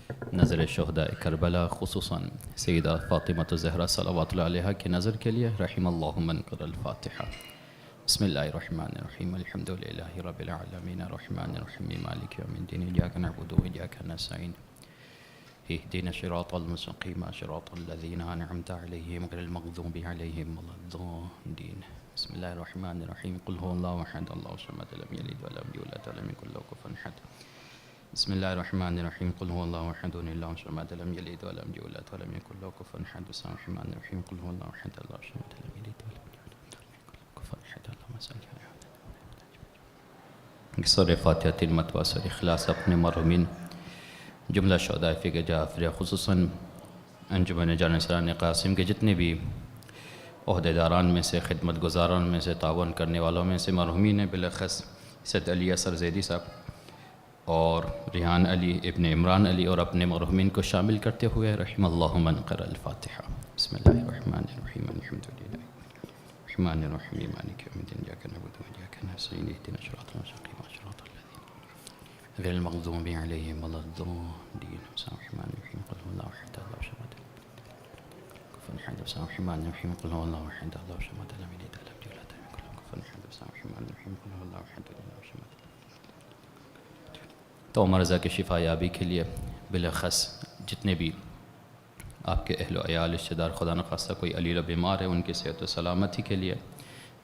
नज़र शुहदा करबला खुसूसन सैयदा फ़ातिमा ज़हरा सलावतुल्लाह अलैहा की नज़र के लिए रहिमल्लाहु मन क़रअल फ़ातिहा। बिस्मिल्लाहिर्रहमानिर्रहीम अल्हम्दुलिल्लाहि रब्बिल आलमीन अर्रहमानिर्रहीम मालिकि यौमिद्दीन इय्याका नअबुदु व इय्याका नस्तईन इहदिना सिरातल मुस्तक़ीम सिरातल लज़ीना अनअमता अलैहिम गैरिल मग़ज़ूबि अलैहिम वलद्दाल्लीन। बिस्मिल्लाहिर्रहमानिर्रहीम क़ुल हुवल्लाहु अहद अल्लाहु समद लम यलिद व लम यूलद व लम यकुल लहू कुफुवन अहद। बिस्मिल्लाहिर्रहमानिर्रहीम क़ुल हुवल्लाहु अहद अल्लाहु समद लम यलिद व लम यूलद व लम यकुल लहू कुफुवन अहद। बिस्मिल्लाहिर्रहमानिर्रहीम क़ुल हुवल्लाहु अहद अल्लाहु समद लम यलिद व लम यूलद व लम यकुल लहू कुफुवन अहद। अल्लाहुम्मा सल्लि अला सूरह फ़ातिहा तिलमत व सूरह इख़लास अपने मरहूमीन जुमला शुहदाए फ़िक्र जाफ़रिया खुसूसन अंजुमन जानिसारान क़ासिम के जितने भी ओहदेदारान में से खिदमत गुज़ारान में से तावन करने वालों में से मरहूमीन बिलख़स सैयद अली असर ज़ैदी साहब और रिहान अली इब्न इमरान अली और अपने मरहूमीन को शामिल करते हुए रहिमल्लाहु मन क़रअल फ़ातिहा। बिस्मिल्लाहिर्रहमानिर्रहीम अल्हम्दुलिल्लाहि रहमानिर्रहीम मालिकि यौमिद्दीन इय्याका नअबुदु व इय्याका नस्तईन इहदिना सिरातल मुस्तक़ीम सिरातल लज़ीना गैरिल मग़ज़ूबि अलैहिम वलद्दाल्लीन। बिस्मिल्लाहिर्रहमानिर्रहीम क़ुल हुवल्लाहु अहद अल्लाहु समद कुफुवन अहद। बिस्मिल्लाहिर्रहमानिर्रहीम क़ुल हुवल्लाहु अहद अल्लाहु समद लम यलिद व लम यूलद व लम यकुल लहू कुफुवन अहद। बिस्मिल्लाहिर्रहमानिर्रहीम क़ुल हुवल्लाहु अहद अल्लाहु समद। तो मर्ज़ा की शिफा याबी के लिए बिलख़स जितने भी आपके अहलो अयाल रिश्तेदार खुदा न खास्ता कोई अलील बीमार है उनकी सेहत व सलामती के लिए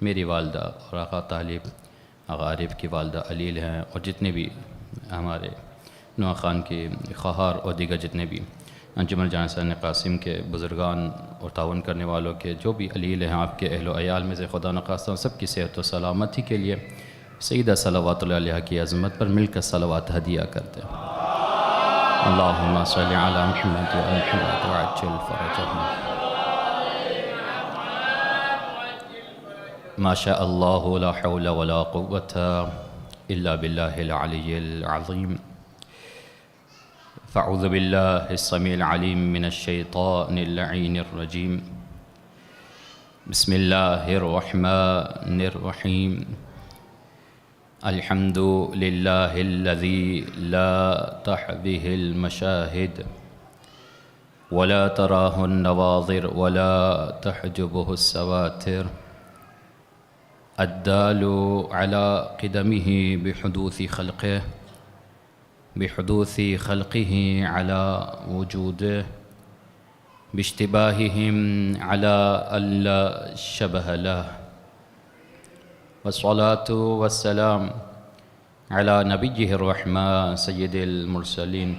मेरी वालदा और आका तालिब आगा आरिफ की वालदा अलील हैं और जितने भी हमारे नुआ ख़ान के ख़हार और दीगर जितने भी अंजुमन जानिसारान क़ासिम के बुज़ुर्गान और तावन करने वालों के जो भी अलील हैं आपके अहलो अयाल में से खुदा न खास्ता सबकी सेहत व सलामती के लिए सैयदा सलावतुल्लाह अलैहा की अज़मत पर मिलकर सलावत हदिया करते हैं। अल्लाहुम्मा सल्लि अला मुहम्मद व आलि मुहम्मद व अज्जिल फ़रजहुम। माशा अल्लाहु ला हौला व ला कुव्वता इल्ला बिल्लाहिल अलिय्यिल अज़ीम। फ़अऊज़ु बिल्लाहिस समीइल अलीम मिनश शैतानिर लईनिर रजीम। बिस्मिल्लाहिर रहमानिर रहीम। अल्हम्दुलिल्लाहिल्लज़ी ला तहविहिल मशाहिद वला तराहुन नवाज़िर वला तहजुबुहुस सवातिर अद्दालु अला क़िदमिही बिहुदूसी ख़ल्क़िही अला वजूदिही बिश्तिबाहिहिम अला अल्ला शबह लह। वस्सलातु वस्सलाम अला नबिय्यिहिर रहमा सय्यिदिल मुरसलीन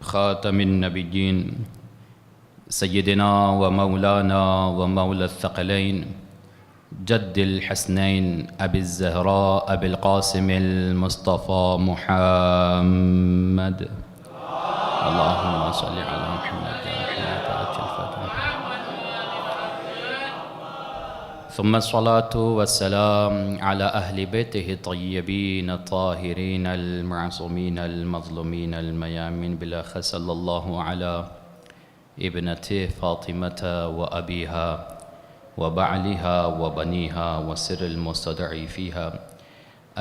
ख़ातमिन नबिय्यीन सय्यिदिना व मौलाना व मौला अथ-थक़लैन जद्दिल हसनैन अबिज़ ज़हरा अबिल क़ासिमिल मुस्तफ़ा मुहम्मद। अल्लाहुम्मा सल्लि अला मुहम्मद सुम्मा अस्सलातु वस्सलाम अला अहलि बैतिहि तय्यबीन ताहिरीन अल-मअसूमीन अल-मज़लूमीन अल-मयामीन बिलख़स सल्लल्लाहु अला इब्नति फ़ातिमता व अबीहा व बअलिहा व बनीहा व सिर्रिल मुस्तदअफ़ीहा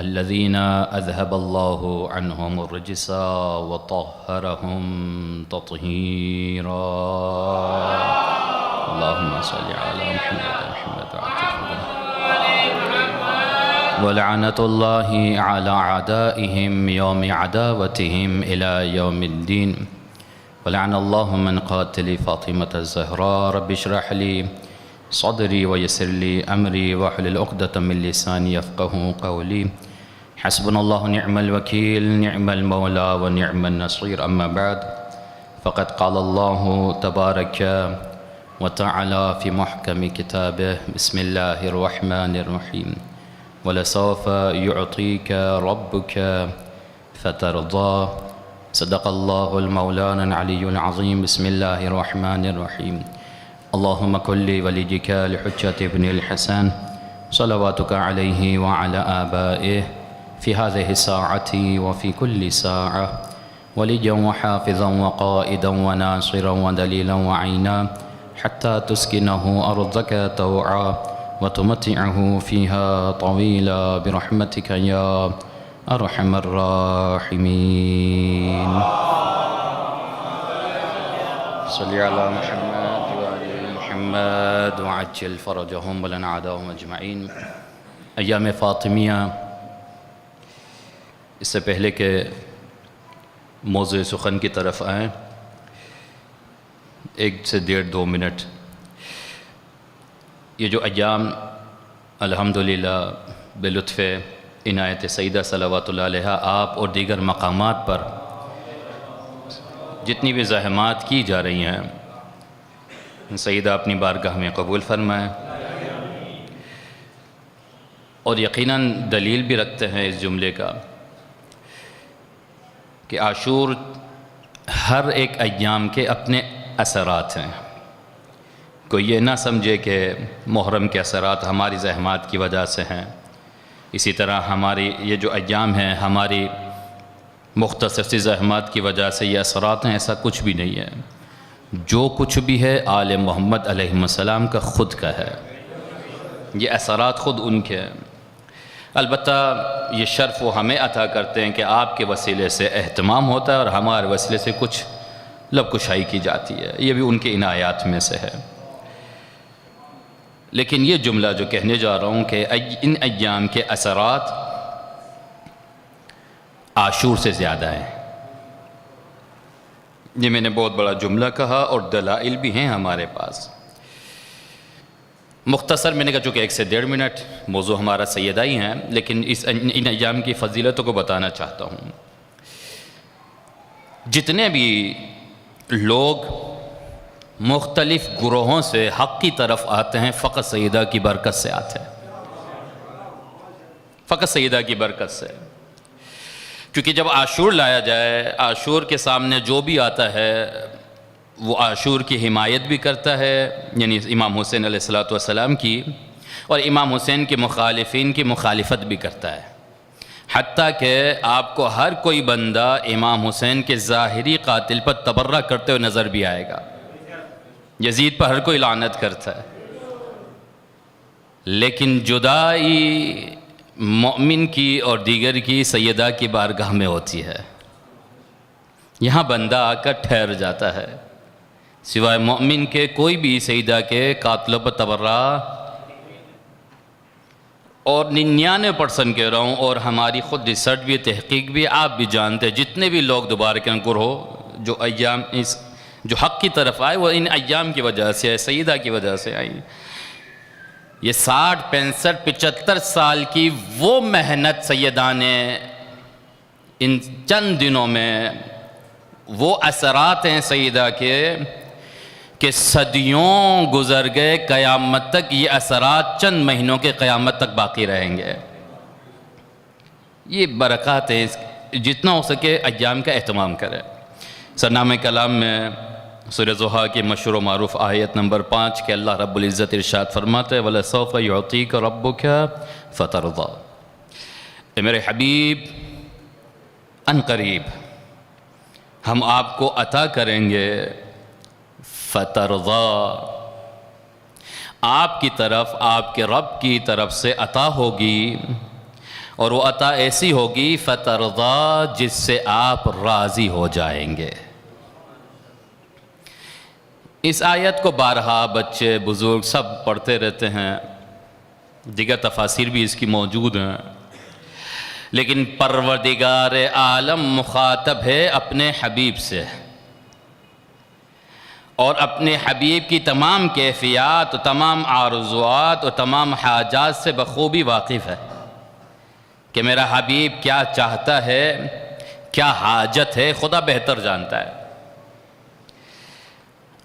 अल्लज़ीना अज़हबल्लाहु अन्हुमुर रिज्सा व तह्हरहुम तत्हीरा। अल्लाहुम्मा सल्लि अला मुहम्मद वलअनतुल्लाहि अला अदाइहिम यौम अदावतिहिम इला यौमिद्दीन वलअनल्लाहु मन क़ातली फ़ातिमत ज़हरा रब्बि इश्रह ली सदरी व यस्सिर ली अमरी वहलुल उक़दतम मिन लिसानी यफ़क़हू क़ौली। हस्बुनल्लाहु निअमल वकील निअमल मौला व निअमन नसीर। अम्मा बाद फ़क़द क़ालल्लाहु तबारक व तआला फ़ी मुहकमि किताबिहि बिस्मिल्लाहिर रहमानिर रहीम वलसौफ़ युअतीका रब्बुका फ़तरदा। सदक़ल्लाहुल मौलाना अलियुल अज़ीम। बिस्मिल्लाहिर रहमानिर रहीम। अल्लाहुम्मा कुल्ली वलिय्यिका अल-हुज्जत इब्निल हसन सलवातुका अलैहि व अला आबाइहि फ़ी हाज़िहि साअति व फ़ी कुल्ली साअह वलिय्यन व हाफ़िज़न व क़ाइदन व नासिरन व दलीलन व ऐना हत्ता तुस्किनहु अर्ज़का तौआ व तुमत्तिअहु फ़ीहा तवीला बिरहमतिका या अरहमर राहिमीन। सल्ली अला मुहम्मद व आले मुहम्मद वअज्जिल फरजहुम वलन आदाहुम अजमईन। अय्याम फ़ातिमिया, इससे पहले कि मौज़ूए सुख़न की तरफ आएँ, 1 से 1.5-2 मिनट ये जो अय्याम अल्हम्दुलिल्लाह बेलुत्फ़ इनायत सईदा सलावतुल्लाह अलैहा आप और दीगर मकामात पर जितनी भी ज़हमात की जा रही हैं, सईदा अपनी बारगाह में कबूल फरमाए। और यकीनन दलील भी रखते हैं इस जुमले का कि आशूर हर एक अय्याम के अपने असरात हैं। कोई ये ना समझे कि मुहर्रम के असरात हमारी ज़हमात की वजह से हैं, इसी तरह हमारी ये जो अय्याम हैं हमारी मुख्तसर सी ज़हमात की वजह से ये असरात हैं, ऐसा कुछ भी नहीं है। जो कुछ भी है आले मोहम्मद अलैहिस्सलाम का ख़ुद का है, ये असरात ख़ुद उनके हैं। अलबत्ता ये शर्फ़ वो हमें अता करते हैं कि आपके वसीले से एहतमाम होता है और हमारे वसीले से कुछ लबकुशाई की जाती है, ये भी उनके इनायात में से है। लेकिन ये जुमला जो कहने जा रहा हूँ कि इन अय्याम के असरात आशूर से ज़्यादा है, ये मैंने बहुत बड़ा जुमला कहा और दलाइल भी हैं हमारे पास। मुख्तसर मैंने कहा चूँकि 1 से 1.5 मिनट मौजू हमारा सैयदा ही हैं, लेकिन इन अय्याम की फ़जीलतों को बताना चाहता हूँ। जितने भी लोग मुख्तलिफ़ गुरोहों से हक़ की तरफ आते हैं, फ़कत सईदा की बरकत से आते हैं, फ़कत सईदा की बरकत से। क्योंकि जब आशूर लाया जाए, आशूर के सामने जो भी आता है वो आशूर की हिमायत भी करता है, यानी इमाम हुसैन अलैहिस्सलातु वस्सलाम की, और इमाम हुसैन के मुखालिफिन की मुखालिफत भी करता है। हत्ता कि आपको हर कोई बंदा इमाम हुसैन के ज़ाहिरी कातिल पर तबर्रा करते हुए नज़र भी आएगा। यजीद पर हर कोई लानत करता है, लेकिन जुदाई मोमिन की और दीगर की सैयदा की बारगाह में होती है। यहाँ बंदा आकर ठहर जाता है, सिवाय मोमिन के कोई भी सईदा के कातलों पर तबर्रा, और 99% कह रहा हूँ, और हमारी ख़ुद रिसर्च भी तहकीक भी, आप भी जानते हैं, जितने भी लोग दोबारा के अंकुर हो जो अय्याम इस जो हक़ की तरफ आए वो इन अय्याम की वजह से है, सईदा की वजह से आई। ये 60, 65, 75 साल की वो मेहनत सैयदा ने इन चंद दिनों में, वो असरात हैं सईदा के कि सदियों गुज़र गए, क़यामत तक ये असरात चंद महीनों के क़यामत तक बाकी रहेंगे। ये बरक़ात हैं, जितना हो सके अय्याम का एहतमाम करें। सरनामे कलाम में सूरह ज़ुहा की मशहूर मारूफ़ आयत नंबर 5 के अल्लाह रब्बुल इज़्ज़त इरशाद फरमाते हैं, वलसौफ़ युअतीका रब्बुका फ़तरज़ा, ए मेरे हबीब अनक़रीब हम आपको अता करेंगे, फ़तरज़ा आपकी तरफ, आपके रब की तरफ से अता होगी, और वो अता ऐसी होगी फ़तरज़ा जिससे आप राज़ी हो जाएंगे। इस आयत को बारहा बच्चे बुज़ुर्ग सब पढ़ते रहते हैं, दीगर तफासिर भी इसकी मौजूद हैं, लेकिन परवरदिगार आलम मुखातब है अपने हबीब से, और अपने हबीब की तमाम कैफियत, तमाम आरज़ुआत और तमाम हाजात से बखूबी वाकिफ़ है कि मेरा हबीब क्या चाहता है, क्या हाजत है, खुदा बेहतर जानता है।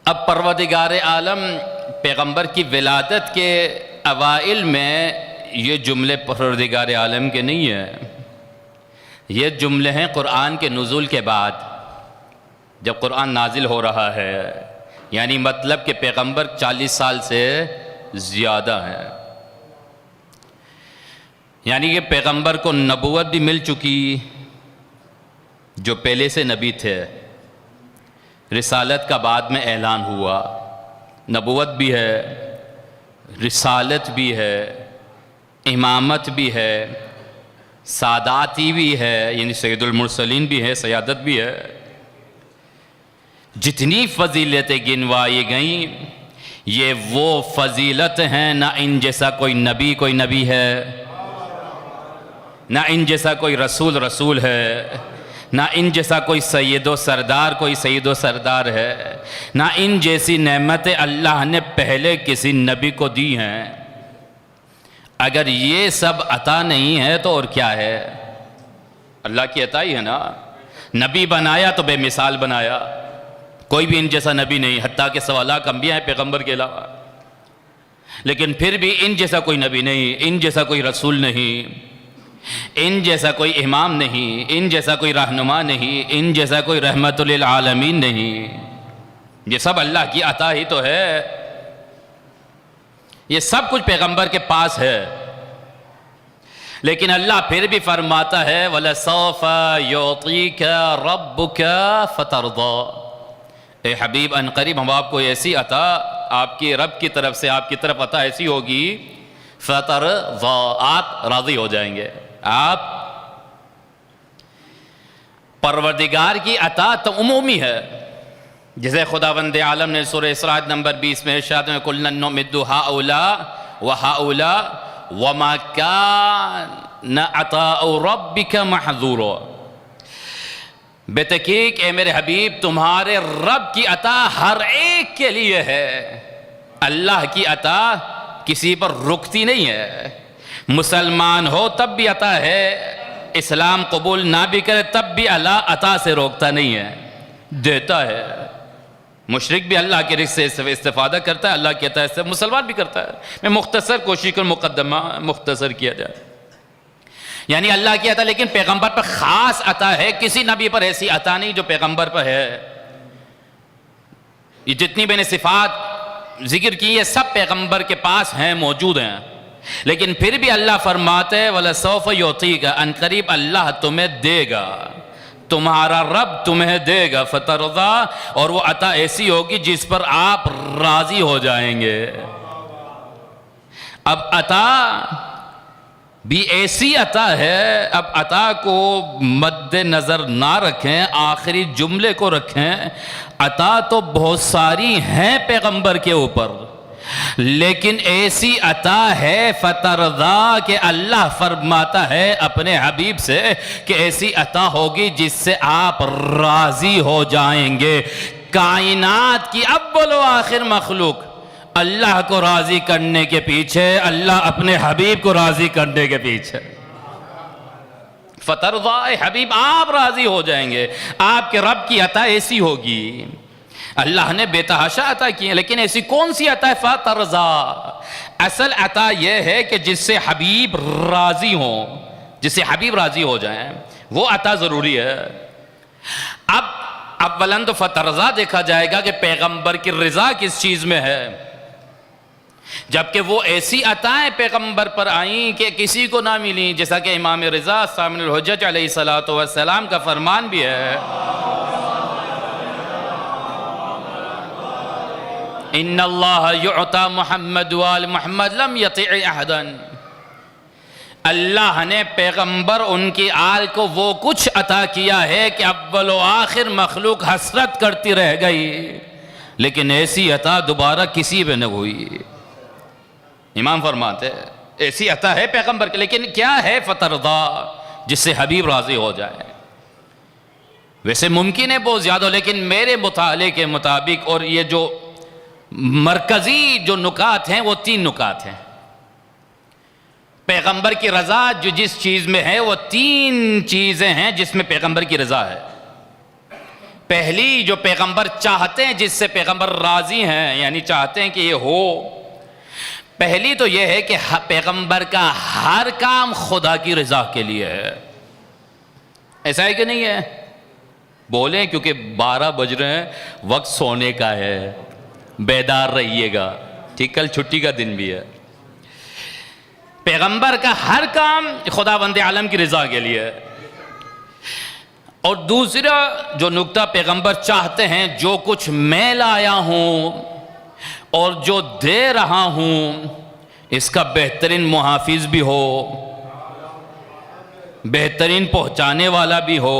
अब परवरदिगार आलम पैगंबर की विलादत के अवाइल में ये जुमले परवरदिगार आलम के नहीं हैं, ये जुमले हैं कुरान के नुज़ूल के बाद, जब कुरान नाजिल हो रहा है, यानी मतलब कि पैगंबर 40 साल से ज़्यादा हैं, यानी कि पैगंबर को नबूवत भी मिल चुकी, जो पहले से नबी थे, रिसालत का बाद में ऐलान हुआ, नबूवत भी है, रिसालत भी है, इमामत भी है, सादाती भी है, यानी सैयदुल मुरसलीन भी है, सयादत भी है। जितनी फजीलतें गिनवाई गई ये वो फजीलत हैं, ना इन जैसा कोई नबी है, ना इन जैसा कोई रसूल है, ना इन जैसा कोई सैयदो सरदार है, ना इन जैसी नेमतें अल्लाह ने पहले किसी नबी को दी हैं। अगर ये सब अता नहीं है तो और क्या है? अल्लाह की अता ही है ना। नबी बनाया तो बेमिसाल बनाया, कोई भी इन जैसा नबी नहीं, हत्ता के सवाला अंबिया है पैगंबर के अलावा, लेकिन फिर भी इन जैसा कोई नबी नहीं, इन जैसा कोई रसूल नहीं, इन जैसा कोई इमाम नहीं, इन जैसा कोई रहनुमा नहीं, इन जैसा कोई रहमतुल लिल आलमीन नहीं। ये सब अल्लाह की अता ही तो है। ये सब कुछ पैगंबर के पास है, लेकिन अल्लाह फिर भी फरमाता है वलसौफा युतीका रब्बुका फतरदा। ए हबीब अनकरीब हम आपको ऐसी अता आपके रब की तरफ से आपकी तरफ अता ऐसी होगी फतरदा, आप राजी हो जाएंगे। आप परवरदिगार की अता तो उमूमी है, जैसे खुदावंद आलम ने सूरह इसरा नंबर 20 में इरशाद में कुल्लन नुमिद्दु हाउला व हाउला वमा कान अताउ रब्बिका महज़ूरा। बेतकीक ए मेरे हबीब तुम्हारे रब की अता हर एक के लिए है। अल्लाह की अता किसी पर रुकती नहीं है। मुसलमान हो तब भी अता है, इस्लाम कबूल ना भी करे तब भी अल्लाह अता से रोकता नहीं है, देता है। मुशरिक भी अल्लाह के रिज़्क़ से इस्तिफ़ादा करता है, अल्लाह कहता है, मुसलमान भी करता है। मैं मुख्तसर कोशिश कर मुकद्दमा मुख्तसर किया जाए, यानी अल्लाह की अता, लेकिन पैगंबर पर ख़ास अता है, किसी नबी पर ऐसी अता नहीं जो पैगंबर पर है। ये जितनी मैंने सिफ़ात जिक्र की ये सब पैगंबर के पास हैं, मौजूद हैं, लेकिन फिर भी अल्लाह फरमाते हैं वलसौफ युतीका, अनकरीब अल्लाह तुम्हें देगा, तुम्हारा रब तुम्हें देगा फतरदा, और वो अता ऐसी होगी जिस पर आप राजी हो जाएंगे। अब अता भी ऐसी अता है, अब अता को मद्देनज़र ना रखें, आखिरी जुमले को रखें। अता तो बहुत सारी हैं पैगंबर के ऊपर, लेकिन ऐसी अता है फतरदा के अल्लाह फरमाता है अपने हबीब से कि ऐसी अता होगी जिससे आप राजी हो जाएंगे। कायनात की अव्वल व आखिर मखलूक अल्लाह को राजी करने के पीछे, अल्लाह अपने हबीब को राजी करने के पीछे। फतरदा हबीब आप राजी हो जाएंगे, आपके रब की अता ऐसी होगी। अल्लाह ने बेतहाशा अता की है, लेकिन ऐसी कौन सी अता है? फतरदा। असल अता यह है कि जिससे हबीब राजी हो, जिससे हबीब राजी हो जाए, वो अता जरूरी है। अब अव्वलन तो फतरदा देखा जाएगा कि पैगंबर की रजा किस चीज में है, जबकि वो ऐसी अताएं पैगंबर पर आई कि किसी को ना मिली, जैसा कि इमाम रजा सामिनुल हुज्जत अलैहिस्सलातु वस्सलाम का फरमान भी है इन्नल्लाह युअता मुहम्मद व आल मुहम्मद लम यतिअ अहदन। अल्लाह ने पैगंबर उनकी आल को वो कुछ अता किया है कि अव्वल व आखिर मखलूक हसरत करती रह गई, लेकिन ऐसी अता दोबारा किसी पे न हुई। इमाम फरमाते ऐसी अता है पैगंबर के, लेकिन क्या है फतरदा? जिससे हबीब राजी हो जाए। वैसे मुमकिन है बहुत ज़्यादा, लेकिन मेरे मुताले के मुताबिक, और ये जो मरकज़ी जो नुकात हैं वो 3 नुकात हैं। पैगंबर की रज़ा जो जिस चीज़ में है वो 3 चीज़ें हैं जिसमें पैगंबर की रज़ा है। पहली जो पैगंबर चाहते हैं, जिससे पैगंबर राज़ी हैं, यानी चाहते हैं कि ये हो, पहली तो ये है कि पैगंबर का हर काम खुदा की रज़ा के लिए है। ऐसा है कि नहीं है? बोले क्योंकि 12 बज रहे हैं, वक्त सोने का है, बेदार रहिएगा, ठीक, कल छुट्टी का दिन भी है। पैगंबर का हर काम खुदावंद आलम की रज़ा के लिए है। और दूसरा जो नुक्ता पैगंबर चाहते हैं, जो कुछ मैं लाया हूँ और जो दे रहा हूँ इसका बेहतरीन मुहाफिज भी हो, बेहतरीन पहुँचाने वाला भी हो।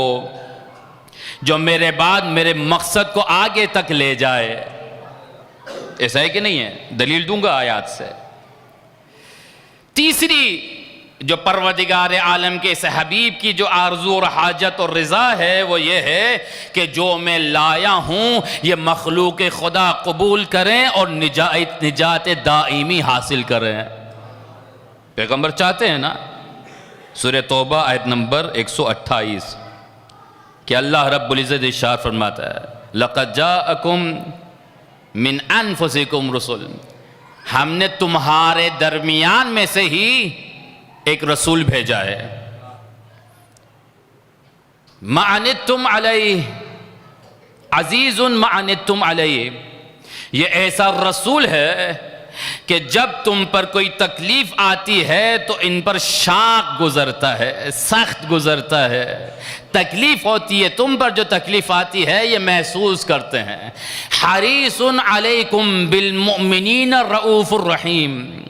जो मेरे बाद मेरे मकसद को आगे तक ले जाए। ऐसा है कि नहीं है? दलील दूंगा आयात से। तीसरी जो परवदिगार आलम के इस हबीब की जो आरजू और हाजत और रज़ा है वो ये है कि जो मैं लाया हूँ ये मखलूक खुदा कबूल करें और निजात दाइमी हासिल करें। पैगंबर चाहते हैं ना, सूरह तौबा आयत नंबर 128 कि अल्लाह रब्बुल इज़्ज़त इरशाद फरमाता है, लक़द जाअकुम मिन अनफुसिकुम रसूल, हमने तुम्हारे दरमियान में से ही एक रसूल भेजा है। माअनित्तुम अलैहि अजीजुन माअनित्तुम अलैहि, ये ऐसा रसूल है कि जब तुम पर कोई तकलीफ आती है तो इन पर शाक गुजरता है, सख्त गुजरता है। तकलीफ होती है, तुम पर जो तकलीफ आती है ये महसूस करते हैं। हरीसुन अलैकुम बिल मुमिनीन रऊफुर रहीम,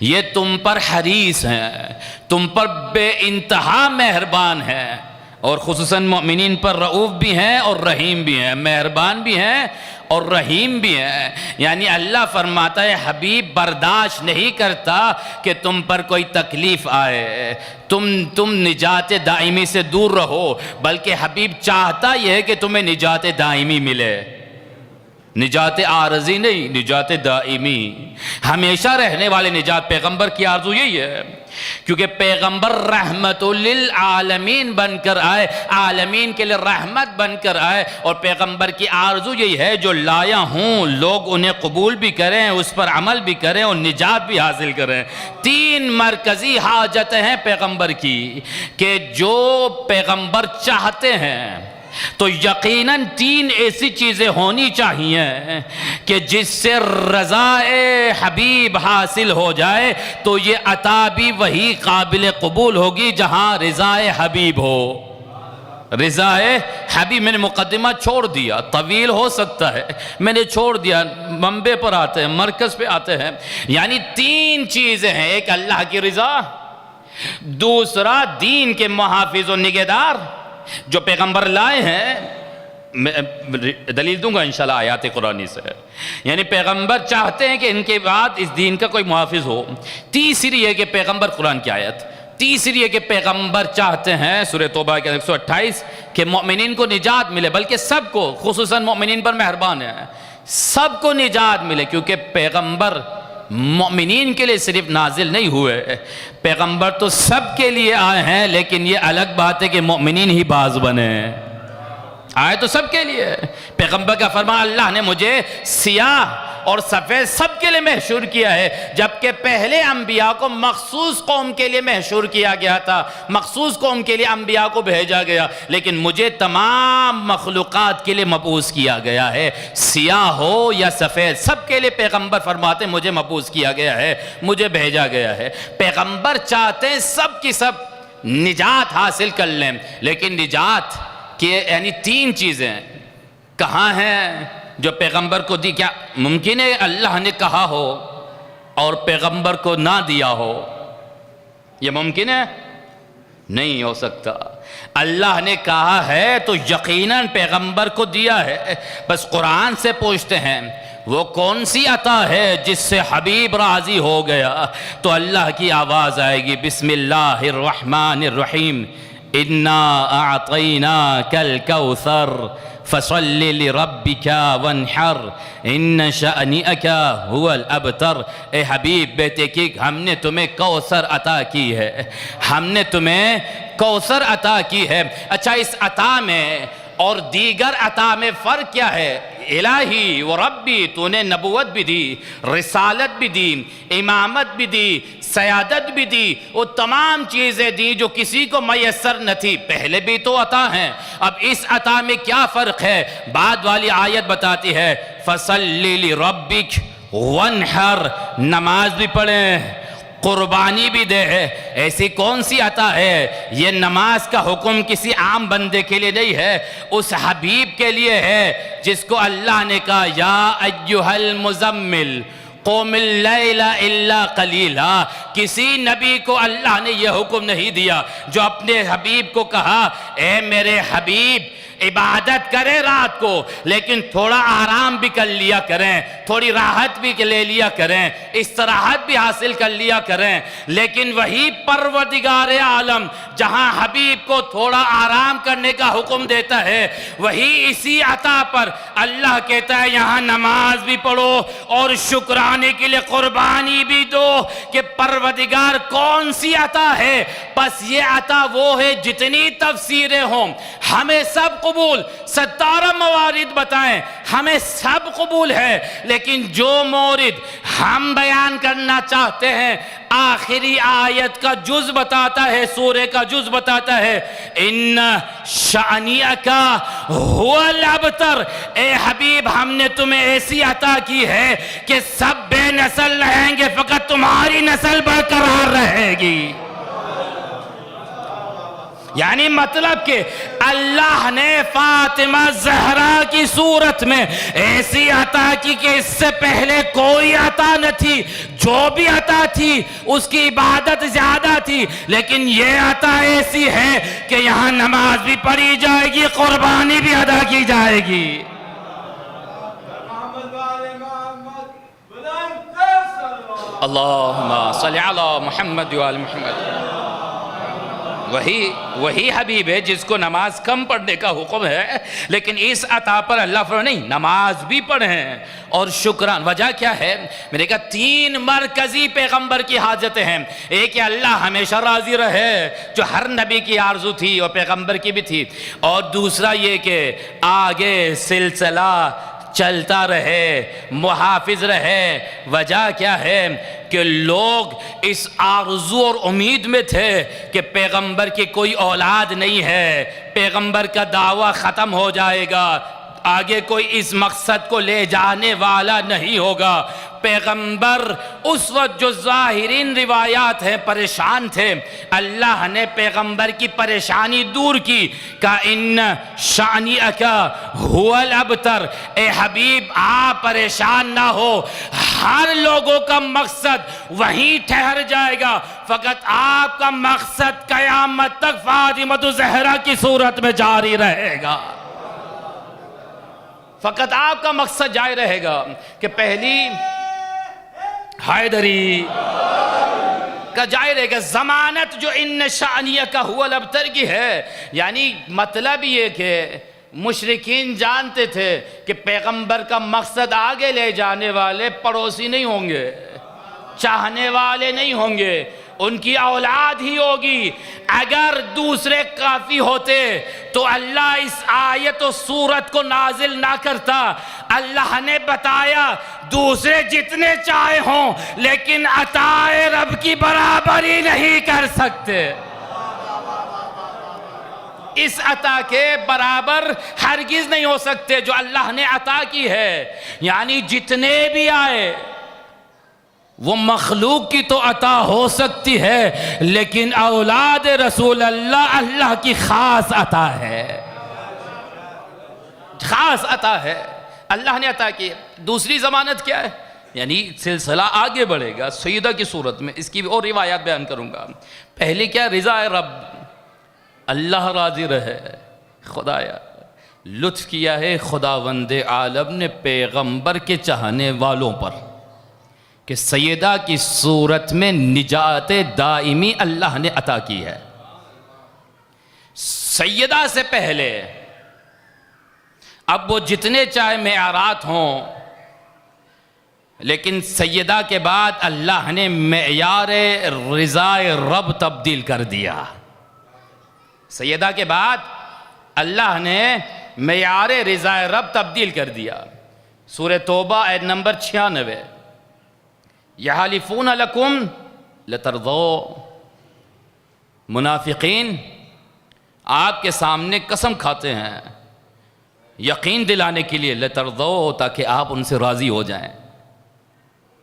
ये तुम पर हरीस हैं, तुम पर बेइंतहा मेहरबान है, और खुसूसन मोमिनीन पर रऊफ भी हैं और रहीम भी हैं, मेहरबान भी हैं और रहीम भी हैं। यानी अल्लाह फरमाता है हबीब बर्दाश्त नहीं करता कि तुम पर कोई तकलीफ़ आए, तुम निजात दाइमी से दूर रहो, बल्कि हबीब चाहता यह है कि तुम्हें निजात दाइमी मिले। निजात आरजी नहीं, निजात दाइमी, हमेशा रहने वाले निजात। पैगंबर की आरजू यही है, क्योंकि पैगंबर रहमतुल आलमीन बनकर आए, आलमीन के लिए रहमत बनकर आए, और पैगंबर की आरजू यही है जो लाया हूँ लोग उन्हें कबूल भी करें, उस पर अमल भी करें और निजात भी हासिल करें। तीन मरकजी हाजतें हैं पैगंबर की कि जो पैगंबर चाहते हैं, तो यकीनन तीन ऐसी चीज़ें होनी चाहिए कि जिससे रज़ाए हबीब हासिल हो जाए, तो ये अता भी वही काबिल कबूल होगी जहाँ रज़ाए हबीब हो। रज़ाए हबीब, मैंने मुकद्दिमा छोड़ दिया, तवील हो सकता है, मैंने छोड़ दिया, मंबे पर आते हैं, मरकज़ पे आते हैं। यानी तीन चीज़ें हैं, एक अल्लाह की रज़ा, दूसरा दीन के मुहाफिज और निगहदार जो पैगंबर लाए हैं। मैं दलील दूंगा इंशाल्लाह आयात कुरानी से। यानी पैगंबर चाहते हैं कि इनके बाद इस दीन का कोई मुहाफिज हो। तीसरी है कि पैगंबर, कुरान की आयत, तीसरी है कि पैगंबर चाहते हैं, सूरह तौबा के 128, कि मोमिनीन को निजात मिले, बल्कि सबको, खुसूसन मोमिनीन पर मेहरबान है, सबको निजात मिले, क्योंकि पैगंबर मोमिनीन के लिए सिर्फ नाजिल नहीं हुए, पैगंबर तो सबके लिए आए हैं, लेकिन ये अलग बात है कि मोमिनीन ही बाज बने। आए तो सबके लिए। पैगंबर का फरमान, अल्लाह ने मुझे सियाह और सफ़ेद सबके लिए महशूर किया है, जबकि पहले अम्बिया को मखसूस कौम के लिए महशूर किया गया था, मखसूस कौम के लिए अम्बिया को भेजा गया, लेकिन मुझे तमाम मखलूक़ात के लिए मबूस किया गया है। सियाह हो या सफ़ेद, सबके लिए पैगंबर फरमाते मुझे मबूस किया गया है, मुझे भेजा गया है। पैगंबर चाहते हैं सब की सब निजात हासिल कर लें, लेकिन निजात के यानी तीन चीज़ें कहाँ हैं जो पैगंबर को दी? क्या मुमकिन है अल्लाह ने कहा हो और पैगंबर को ना दिया हो? यह मुमकिन है? नहीं हो सकता। अल्लाह ने कहा है तो यकीनन पैगंबर को दिया है। बस कुरान से पूछते हैं वो कौन सी अता है जिससे हबीब राजी हो गया, तो अल्लाह की आवाज़ आएगी, बिस्मिल्लाहिर्रहमानिर्रहीम, इन्ना आतैना कल कौसर फसल्लि लिरब्बिका वन्हर इन्न शअनिअका हुवल अबतर। ए हबीब बेतहकीक हमने तुम्हें कौसर अता की है, हमने तुम्हें कौसर अता की है। अच्छा, इस अता में और दीगर अता में फ़र्क क्या है? इलाही व रब्बी, तूने नबूवत भी दी, रिसालत भी दी, इमामत भी दी, सयादत भी दी, वो तमाम चीज़ें दी जो किसी को मैसर न थी। पहले भी तो अता हैं, अब इस अता में क्या फ़र्क है? बाद वाली आयत बताती है, फसल्लि लिरब्बिक वन्हर, नमाज भी पढ़ें, कुर्बानी भी दे है। ऐसी कौन सी अता है? ये नमाज का हुक्म किसी आम बंदे के लिए नहीं है, उस हबीब के लिए है जिसको अल्लाह ने कहा, या अय्युहल मुज़म्मिल क़ुमिल लैला इल्ला क़लीला, किसी नबी को अल्लाह ने यह हुक्म नहीं दिया जो अपने हबीब को कहा, ए मेरे हबीब इबादत करें रात को, लेकिन थोड़ा आराम भी कर लिया करें, थोड़ी राहत भी ले लिया करें, इस्तराहत भी हासिल कर लिया करें। लेकिन वही परवरदिगार आलम जहां हबीब को थोड़ा आराम करने का हुक्म देता है, वही इसी अता पर अल्लाह कहता है यहां नमाज भी पढ़ो और शुक्राने के लिए कुर्बानी भी दो। कि परवरदिगार कौन सी अता है? बस ये अता वो है, जितनी तफसीरें हों हमें सब कबूल, 17 मवारिद बताएं हमें सब कबूल है, लेकिन जो मौरिद हम बयान करना चाहते हैं, आखिरी आयत का जुज बताता है, सूरे का जुज बताता है, इन्ना शानियका हुवल अबतर। ए हबीब हमने तुम्हें ऐसी अता की है कि सब बेनस्ल रहेंगे, फकत तुम्हारी नस्ल बरकरार रहेगी। यानी मतलब कि अल्लाह ने फातिमा ज़हरा की सूरत में ऐसी अता की कि इससे पहले कोई अता न थी, जो भी अता थी उसकी इबादत ज्यादा थी, लेकिन ये अता ऐसी है कि यहां नमाज भी पढ़ी जाएगी, कुर्बानी भी अदा की जाएगी। अल्लाहुम्मा सल्ली अला मुहम्मद व आल मुहम्मद। वही हबीब है जिसको नमाज कम पढ़ने का हुक्म है, लेकिन इस अता पर अल्लाह फरमाता नहीं, नमाज भी पढ़ें और शुक्रान। वजह क्या है? मैंने कहा 3 मरकजी पैगंबर की हाजतें हैं। एक है अल्लाह हमेशा राजी रहे, जो हर नबी की आरजू थी और पैगंबर की भी थी, और दूसरा ये कि आगे सिलसिला चलता रहे, मुहाफिज रहे। वजह क्या है कि लोग इस आरज़ू और उम्मीद में थे कि पैगंबर की कोई औलाद नहीं है, पैगंबर का दावा ख़त्म हो जाएगा, आगे कोई इस मकसद को ले जाने वाला नहीं होगा। पैगंबर उस वक्त जो ज़ाहिरीन रिवायात हैं परेशान थे, अल्लाह ने पैगंबर की परेशानी दूर की। का इन शानिअका हुवल अबतर, ए हबीब आप परेशान ना हो, हर लोगों का मकसद वहीं ठहर जाएगा, फकत आपका मकसद क़यामत तक फातिमा ज़हरा की सूरत में जारी रहेगा। फकत आपका मकसद जारी रहेगा कि पहली हैदरी का जारी रहेगा। जमानत जो इन शानिया का हुवल अबतर की है, यानी मतलब ये कि मुशरिकीन जानते थे कि पैगंबर का मकसद आगे ले जाने वाले पड़ोसी नहीं होंगे, चाहने वाले नहीं होंगे, उनकी औलाद ही होगी। अगर दूसरे काफी होते तो अल्लाह इस आयत और सूरत को नाजिल ना करता। अल्लाह ने बताया दूसरे जितने चाहे हों, लेकिन अताए रब की बराबरी नहीं कर सकते। इस अता के बराबर हरगिज नहीं हो सकते जो अल्लाह ने अता की है। यानी जितने भी आए वो मखलूक की तो अता हो सकती है, लेकिन औलाद रसूल अल्लाह अल्लाह की खास अता है, खास अता है, अल्लाह ने अता की। दूसरी जमानत क्या है? यानी सिलसिला आगे बढ़ेगा सईदा की सूरत में, इसकी और रिवायात बयान करूंगा। पहले क्या? रिज़ा रब, अल्लाह राजी रहे। खुदाया लुत्फ किया है खुदावंदे आलम ने पैगंबर के चाहने वालों पर कि सैयदा की सूरत में निजात दाइमी अल्लाह ने अता की है। सैयदा से पहले अब वो जितने चाहे मेयारात हों, लेकिन सैयदा के बाद अल्लाह ने मेयार रिज़ाए रब तब्दील कर दिया। सैयदा के बाद अल्लाह ने मेयार रिज़ाए रब तब्दील कर दिया। सूरह तौबा आयत नंबर 96, यहलिफून लकुम लतरदो, मुनाफिकीन आपके सामने कसम खाते हैं यकीन दिलाने के लिए, लतरदो, ताकि आप उनसे राज़ी हो जाएं,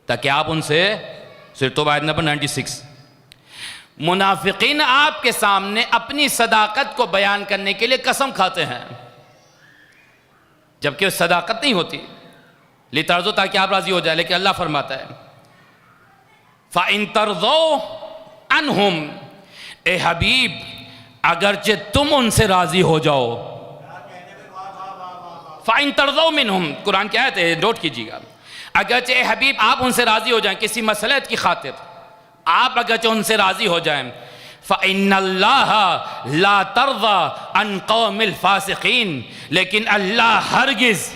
ताकि आप उनसे। सूरह तौबा आयत नंबर 96। मुनाफिकीन आपके सामने अपनी सदाकत को बयान करने के लिए कसम खाते हैं, जबकि सदाकत नहीं होती। लितरदो, ताकि आप राज़ी हो जाए, लेकिन अल्लाह फरमाता है फ़इन तर्ज़ो अनहुम, ए हबीब अगरचे तुम उनसे राज़ी हो जाओ, फ़इन तर्ज़ो मिनहुम, कुरान की आयत है, नोट कीजिएगा, अगरचे ए हबीब आप उनसे राज़ी हो जाएं किसी मसलहत की खातिर, आप अगरचे उनसे राज़ी हो जाएं, फ़इन्नल्लाह ला तर्ज़ा अन क़ौमिल फ़ासिक़ीन, लेकिन अल्लाह हरगिज़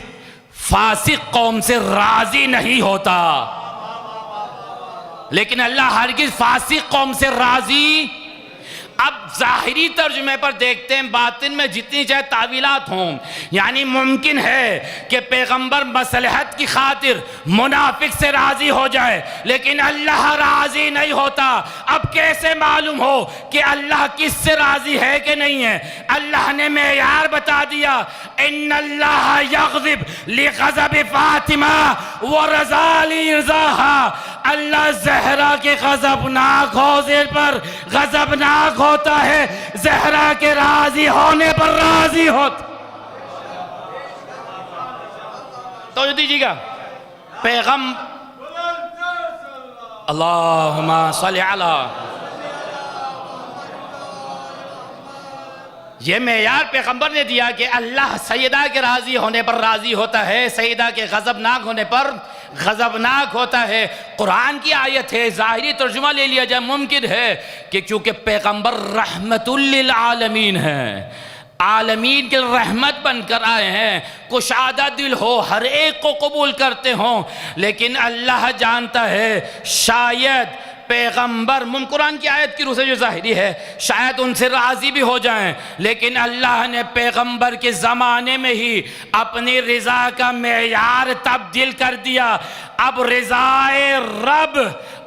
फासिक कौम से राज़ी नहीं होता, लेकिन अल्लाह हरगिज़ फासिक कौम से राज़ी। अब ज़ाहिरी तर्जुमे पर देखते हैं, बातिन में जितनी चाहे तावीलात हों, यानी मुमकिन है कि पैगंबर मसलहत की खातिर मुनाफिक से राज़ी हो जाए, लेकिन अल्लाह राज़ी नहीं होता। अब कैसे मालूम हो कि अल्लाह किससे राज़ी है कि नहीं है? अल्लाह ने मेयार बता दिया, इन्नल्लाह यग़ज़िब लिग़ज़ब फ़ातिमा व रज़ा लिरज़ाहा, अल्लाह ज़हरा के गज़बनाक होने पर गज़बनाक होता है, ज़हरा के राज़ी होने पर राज़ी होता। तो दीजिएगा पैगम अल्लाहुम्मा सल्ली अला, ये मेयार पैगंबर ने दिया कि अल्लाह सैयदा के राज़ी होने पर राज़ी होता है, सैयदा के गज़बनाक होने पर गज़बनाक होता है। कुरान की आयत है, ज़ाहिरी तर्जुमा ले लिया जाए, मुमकिन है कि चूँकि पैगंबर रहमतुल लिल आलमीन हैं, आलमीन के रहमत बनकर आए हैं, कुशादा दिल हो, हर एक को कबूल करते हों, लेकिन अल्लाह जानता है शायद पैगंबर कुरान की आयत की रूह से जो ज़ाहिरी है शायद उनसे राज़ी भी हो जाएं, लेकिन अल्लाह ने पैगंबर के ज़माने में ही अपनी रिज़ा का मेयार तब्दील कर दिया। अब रिज़ाए रब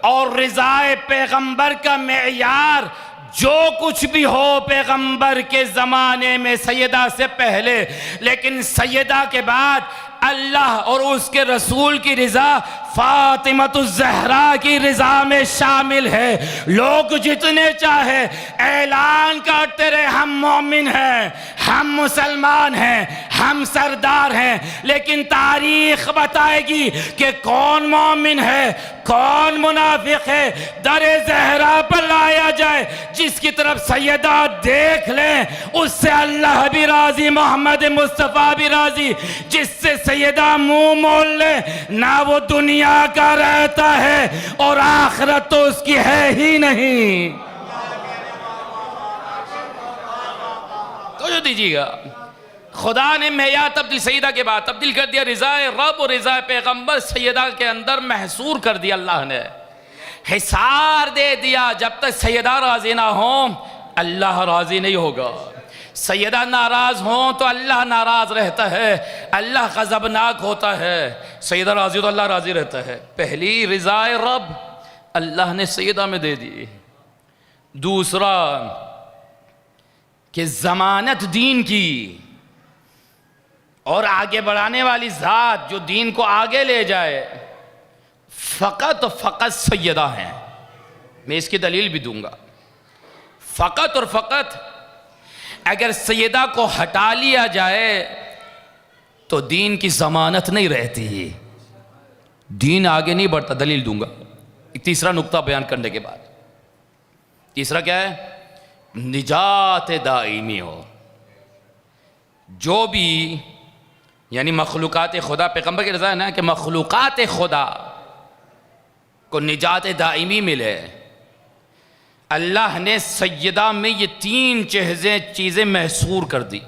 और रिज़ाए पैगंबर का मेयार जो कुछ भी हो पैगंबर के ज़माने में सैयदा से पहले, लेकिन सैयदा के बाद अल्लाह और उसके रसूल की रिज़ा फातिमतुज़ ज़हरा की रिज़ा में शामिल है। लोग जितने चाहे ऐलान करते रहे हम मोमिन हैं, हम मुसलमान हैं, हम सरदार हैं, लेकिन तारीख बताएगी कि कौन मोमिन है कौन मुनाफिक है। दरे ज़हरा पर लाया जाए, जिसकी तरफ सैयदा देख लें उससे अल्लाह भी राज़ी, मोहम्मद मुस्तफ़ा भी राज़ी। जिससे सैयदा मुंह मोल ले ना वो दुनिया का रहता है और आखिरत तो उसकी है ही नहीं। तो जो दीजिएगा, खुदा ने मेयार तब्दील सैयदा के बाद तब्दील कर दिया, रिज़ाए रब और रिज़ाए पैगंबर सैयदा के अंदर महसूर कर दिया। अल्लाह ने हिसार दे दिया, जब तक सैयदा राज़ी ना हो अल्लाह राज़ी नहीं होगा। सैयदा नाराज़ हो तो अल्लाह नाराज़ रहता है, अल्लाह गज़बनाक होता है। सैयदा राज़ी तो अल्लाह राज़ी रहता है। पहली रिज़ाए रब अल्लाह ने सैयदा में दे दी। दूसरा कि ज़मानत दीन की और आगे बढ़ाने वाली ज़ात जो दीन को आगे ले जाए फ़कत सैयदा हैं। मैं इसकी दलील भी दूंगा। फ़कत और फ़कत अगर सैयदा को हटा लिया जाए तो दीन की ज़मानत नहीं रहती, दीन आगे नहीं बढ़ता। दलील दूंगा तीसरा नुक्ता बयान करने के बाद। तीसरा क्या है? निजात दाइमी हो। जो भी यानी मखलूक़ात खुदा, पैगंबर की रज़ा है ना कि मखलूक़ात खुदा को निजात दाइमी मिले। अल्लाह ने सैयदा में ये तीन चीज़ें महसूर कर दी,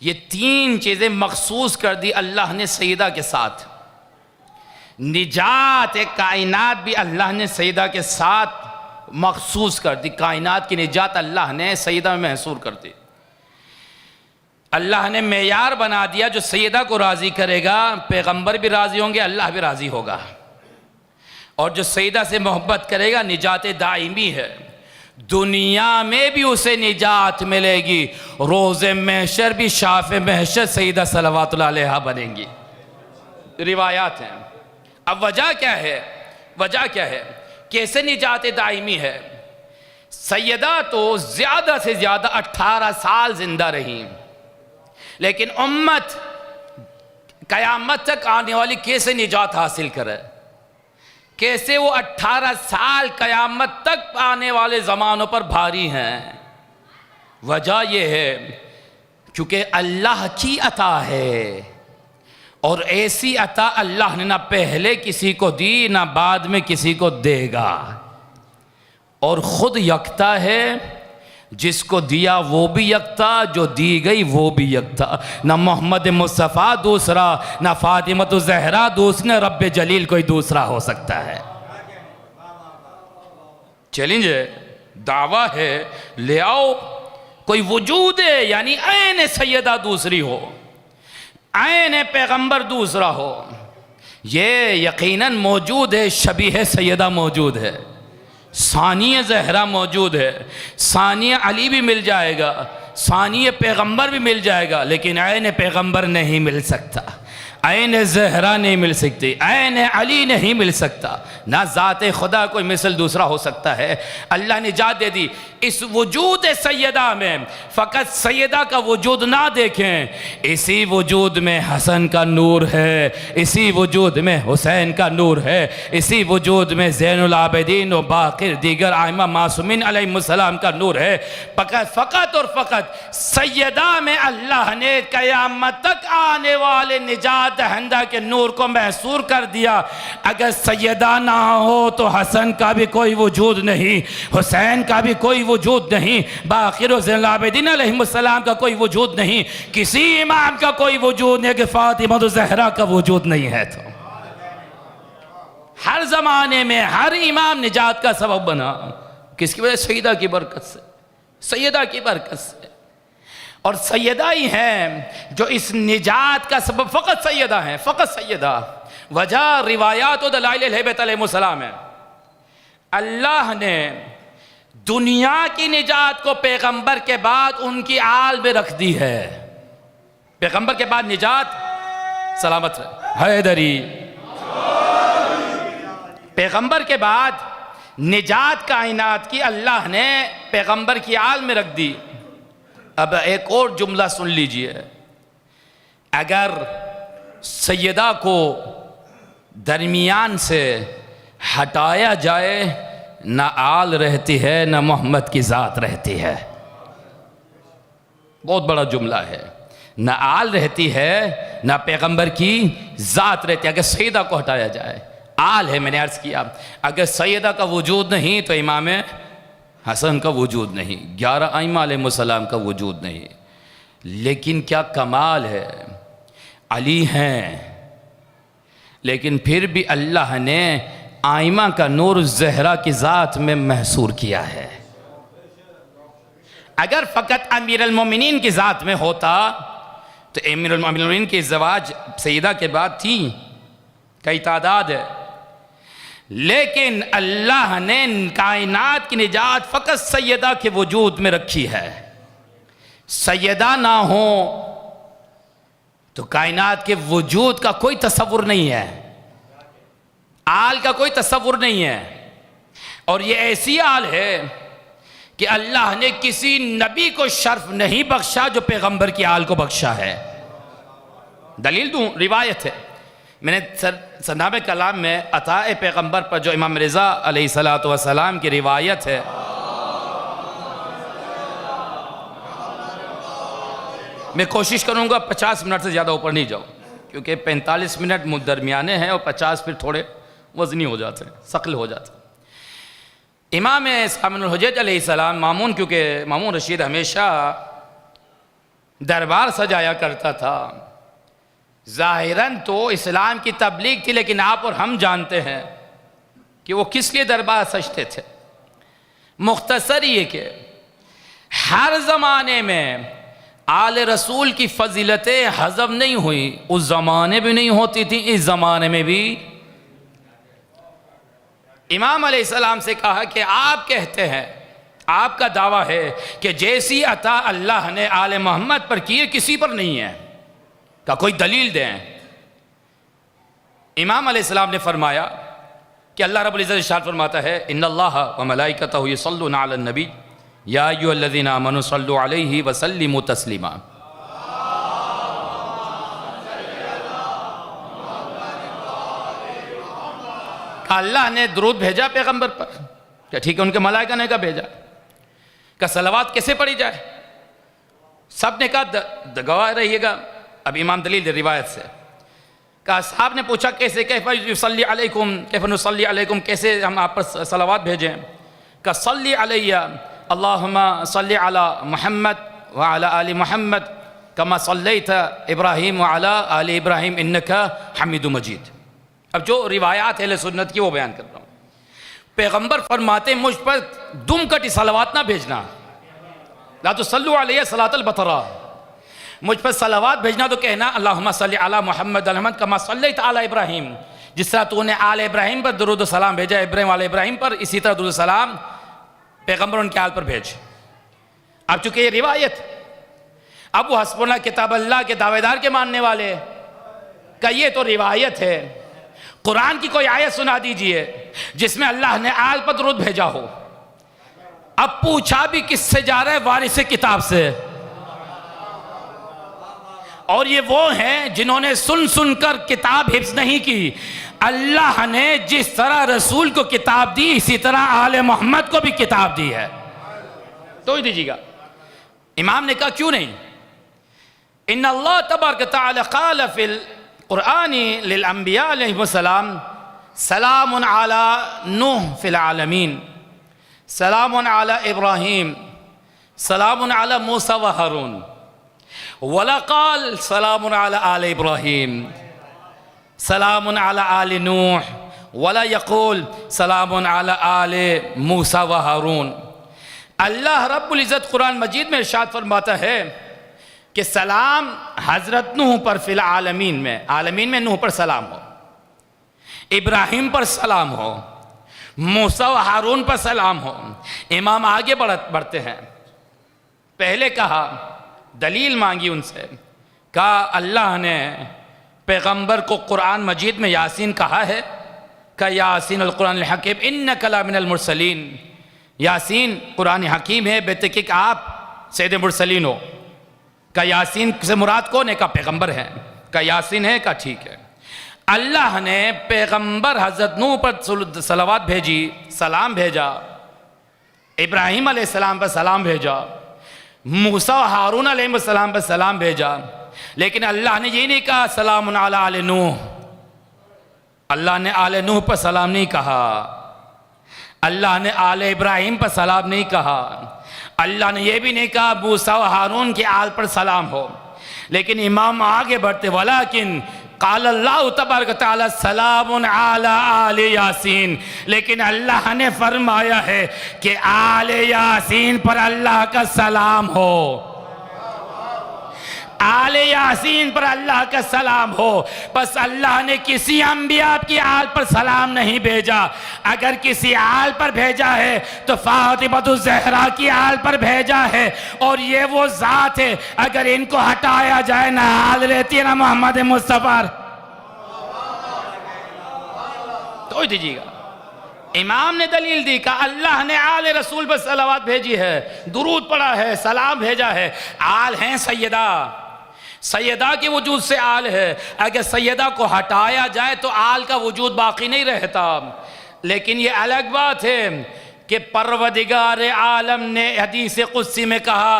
ये तीन चीज़ें मखसूस कर दी अल्लाह ने सैयदा के साथ। निजात कायनात भी अल्लाह ने सैयदा के साथ मखसूस कर दी। कायनात की निजात अल्लाह ने सैयदा में महसूर कर दी। अल्लाह ने मेयार बना दिया, जो सैयदा को राज़ी करेगा पैगंबर भी राज़ी होंगे, अल्लाह भी राज़ी होगा। और जो सैयदा से मोहब्बत करेगा निजात दाइमी है, दुनिया में भी उसे निजात मिलेगी, रोज़े महशर भी शाफ़े महशर सैयदा सलवातुल्लाह अलैहा बनेंगी। रिवायात हैं। अब वजह क्या है? वजह क्या है? कैसे निजात दाइमी है? सैयदा तो ज़्यादा से ज़्यादा 18 साल जिंदा रही, लेकिन उम्मत क़यामत तक आने वाली कैसे निजात हासिल करे? कैसे वो 18 साल क़यामत तक आने वाले ज़मानों पर भारी हैं। वजह यह है क्योंकि अल्लाह की अता है, और ऐसी अता अल्लाह ने ना पहले किसी को दी ना बाद में किसी को देगा, और ख़ुद यकता है। जिसको दिया वो भी यकता, जो दी गई वो भी यकता। ना मोहम्मद मुस्तफ़ा दूसरा, ना फ़ातिमत ज़हरा दूसरा, ना रब्बे जलील कोई दूसरा हो सकता है। चैलेंज है, दावा है, ले आओ कोई वजूद है, यानी ऐन सैयदा दूसरी हो, ऐन पैगंबर दूसरा हो। ये यकीनन मौजूद है, शबीह सैयदा मौजूद है, सानिया ज़हरा मौजूद है, सानिया अली भी मिल जाएगा, सानिया पैगंबर भी मिल जाएगा, लेकिन ऐन पैगंबर नहीं मिल सकता, ऐन ज़हरा नहीं मिल सकती, ऐन अली नहीं मिल सकता। ना ज़ात खुदा कोई मिसल दूसरा हो सकता है। अल्लाह ने निजात दे दी इस वजूद सैयदा में। फ़कत सैयदा का वजूद ना देखें, इसी वजूद में हसन का नूर है, इसी वजूद में हुसैन का नूर है, इसी वजूद में ज़ैनुल आबिदीन व बाक़िर दीगर आइमा मासूमीन अलैहिमुस्सलाम का नूर है। फ़कत और फ़कत सैयदा में अल्लाह ने क़यामत तक आने वाले निजात दहिंदा के नूर को महसूर कर दिया। अगर सैयदा ना हो तो हसन का भी कोई वजूद नहीं, हुसैन का भी कोई वजूद नहीं, बाक़िर ज़ैनुल आबिदीन अलैहिमुस्सलाम का कोई वजूद नहीं, किसी इमाम का कोई वजूद नहीं, कि फ़ातिमा ज़हरा का वजूद नहीं है। तो हर ज़माने में हर इमाम निजात का सबब बना, किसकी वजह? सैयदा की बरकत से, सैयदा की बरकत से। और सैयदा ही हैं जो इस निजात का सबब, फ़कत सैयदा हैं, फ़कत सैयदा। वजह रिवायात व दलाइल हिबत अलैहिस्सलाम है। अल्लाह ने दुनिया की निजात को पैगंबर के बाद उनकी आल में रख दी है। पैगंबर के बाद निजात सलामत हैदरी, पैगंबर के बाद निजात कायनात की अल्लाह ने पैगंबर की आल में रख दी। अब एक और जुमला सुन लीजिए, अगर सैयदा को दरमियान से हटाया जाए, ना आल रहती है ना मोहम्मद की ज़ात रहती है। बहुत बड़ा जुमला है, ना आल रहती है ना पैगंबर की ज़ात रहती है। अगर सैयदा को हटाया जाए, आल है, मैंने अर्ज़ किया, अगर सैयदा का वजूद नहीं तो इमाम हसन का वजूद नहीं, 11 आइमा अलैहिस्सलाम का वजूद नहीं। लेकिन क्या कमाल है, अली हैं, लेकिन फिर भी अल्लाह ने आइमा का नूर ज़हरा की ज़ात में महसूर किया है। अगर फ़कत अमीरुल मोमिनीन की ज़ात में होता तो अमीरुल मोमिनीन की ज़वाज सैयदा के बाद थी, कई तादाद है, लेकिन अल्लाह ने कायनात की निजात फ़कत सैयदा के वजूद में रखी है। सैयदा ना हो तो कायनात के वजूद का कोई तसव्वुर नहीं है, आल का कोई तसव्वुर नहीं है। और ये ऐसी आल है कि अल्लाह ने किसी नबी को शर्फ नहीं बख्शा जो पैगंबर की आल को बख्शा है। दलील दूं, रिवायत है, मैंने सनाब कलाम में अताए पैगंबर पर जो इमाम रज़ा अलैहिस्सलातु वस्सलाम की रिवायत है, मैं कोशिश करूँगा 50 मिनट से ज़्यादा ऊपर नहीं जाऊँ, क्योंकि 45 मिनट दरमियाने हैं और 50 फिर थोड़े वज़नी हो जाते हैं, शक्ल हो जाते हैं। इमाम सामिनुल हुज्जत अलैहिस्सलाम मामून, क्योंकि मामून रशीद हमेशा दरबार सजाया करता था। ज़ाहिरन तो इस्लाम की तबलीग थी, लेकिन आप और हम जानते हैं कि वो किस लिए दरबार सजते थे। मुख्तसर ये कि हर ज़माने में आले रसूल की फ़जीलतें हज़म नहीं हुई, उस ज़माने भी नहीं होती थी, इस ज़माने में भी। इमाम अलैहिस्सलाम से कहा कि आप कहते हैं, आपका दावा है कि जैसी अता अल्लाह ने आले मोहम्मद पर की है किसी पर नहीं है, का कोई दलील दें। इमाम अलैहिस्सलाम ने फरमाया कि अल्लाह रब्बुल इज़्ज़त इरशाद फरमाता है, इन्नल्लाह व मलाइकतहु युसल्लूना अलन नबी या अय्युहल्लज़ीना आमनू सल्लु अलैहि व सल्लिमू तस्लीमा। कहा अल्लाह ने दरूद भेजा पैगंबर पर, क्या ठीक है, उनके मलाइका ने कहा भेजा। का सलावत कैसे पढ़ी जाए? सब ने कहा गवाह रहिएगा, अब इमाम दलील दे रिवायत से। कहा साहब ने पूछा कैसे, कैफ़ युसल्ली अलैकुम कैफ़ नुसल्ली अलैकुम, कैसे हम आप पर सलावत भेजें? का सल्ली अलैया अल्लाहुम्मा सल्ली अला मुहम्मद व अला आलि मुहम्मद कमा सल्लैता इब्राहीम व अला आलि इब्राहीम इन्नका हमीदुम मजीद। अब जो रिवायात अहले सुन्नत की वो बयान कर रहा हूँ। पैगंबर फरमाते मुझ पर दुम कटी सलावत ना भेजना, ला तुसल्लू अलैया सलातल बतरा, मुझ पर सलावत भेजना तो कहना अल्लाहुम्मा सल्ली अला मुहम्मद अहमद कमा सल्लैता अला इब्राहीम, जिस तरह तूने आल इब्राहीम पर दुरूद सलाम भेजा इब्राहीम आल इब्राहीम पर, इसी तरह दुरूद सलाम पैगंबर उनके आल पर भेज। अब चूंकि ये रिवायत अब वो हस्बुना किताब अल्लाह के दावेदार के मानने वाले का ये तो रिवायत है, कुरान की कोई आयत सुना दीजिए जिसमें अल्लाह ने आल पर दुरूद भेजा हो। अब पूछा भी किससे जा रहा है? वारिस किताब से। और ये वो हैं जिन्होंने सुन सुनकर किताब हिफ्ज नहीं की। अल्लाह ने जिस तरह रसूल को किताब दी इसी तरह आले मोहम्मद को भी किताब दी है। तो ही दीजिएगा। इमाम ने कहा क्यों नहीं? इन्ना अल्लाह तबारक व तआला क़ाल फ़िल क़ुरआनी लिल अंबिया अलैहिमुस्सलाम सलामुन अला नूह फ़िल आलमीन, सलामुन अला इब्राहीम, सलामुन अला मूसा व हारून, वला क़ाल सलामुन अला आले इब्राहीम, सलामुन अला आले नूह, वला यक़ूल सलामुन अला आले मूसा व हारून। अल्लाह रब्बुल इज़्ज़त कुरान मजीद में इरशाद फरमाता है कि सलाम हज़रत नूह पर फिल आलमीन में नूह पर सलाम हो, इब्राहिम पर सलाम हो, मूसा व हारून पर सलाम हो। इमाम आगे बढ़ते हैं। पहले कहा दलील मांगी उनसे, कहा अल्लाह ने पैगंबर को कुरान मजीद में यासीन कहा है, का यासीन अल कुरान अल हकीम इन्नका लमिनल मुरसलीन, यासीन कुरान हकीम है, बेतहकीक आप सैयद मुरसलीन हो। का यासीन से मुराद कौन है? का पैगंबर है। का यासीन है? का ठीक है। अल्लाह ने पैगंबर हज़रत नूह पर सलावत भेजी, सलाम भेजा, इब्राहीम अलैहिस्सलाम पर सलाम भेजा, मूसा और हारून अलैहिस्सलाम पर सलाम भेजा, लेकिन अल्लाह ने ये नहीं कहा सलामुन अला आले नूह। अल्लाह ने आले नूह पर सलाम नहीं कहा, अल्लाह ने आले इब्राहिम पर सलाम नहीं कहा, अल्लाह ने यह भी नहीं कहा मूसा और हारून के आल पर सलाम हो। लेकिन इमाम आगे बढ़ते वलाकिन क़ाल अल्लाह तबारक व तआला सलामुन अला आले यासीन, लेकिन अल्लाह ने फरमाया है कि आले यासीन पर अल्लाह का सलाम हो, आले यासीन पर अल्लाह का सलाम हो। बस अल्लाह ने किसी अंबिया की आल पर सलाम नहीं भेजा। अगर किसी आल पर भेजा है तो फातिमा ज़हरा की आल पर भेजा है, और ये वो ज़ात है अगर इनको हटाया जाए ना आल रहती है ना मोहम्मद मुस्तफ़ा। तो दीजिएगा। इमाम ने दलील दी का अल्लाह ने आले रसूल पर सलावत भेजी है, दुरूद पढ़ा है, सलाम भेजा है। आल हैं सैयदा, सैयदा के वजूद से आल है। अगर सैयदा को हटाया जाए तो आल का वजूद बाकी नहीं रहता। लेकिन ये अलग बात है कि परवदिगार आलम ने हदीस कुदसी में कहा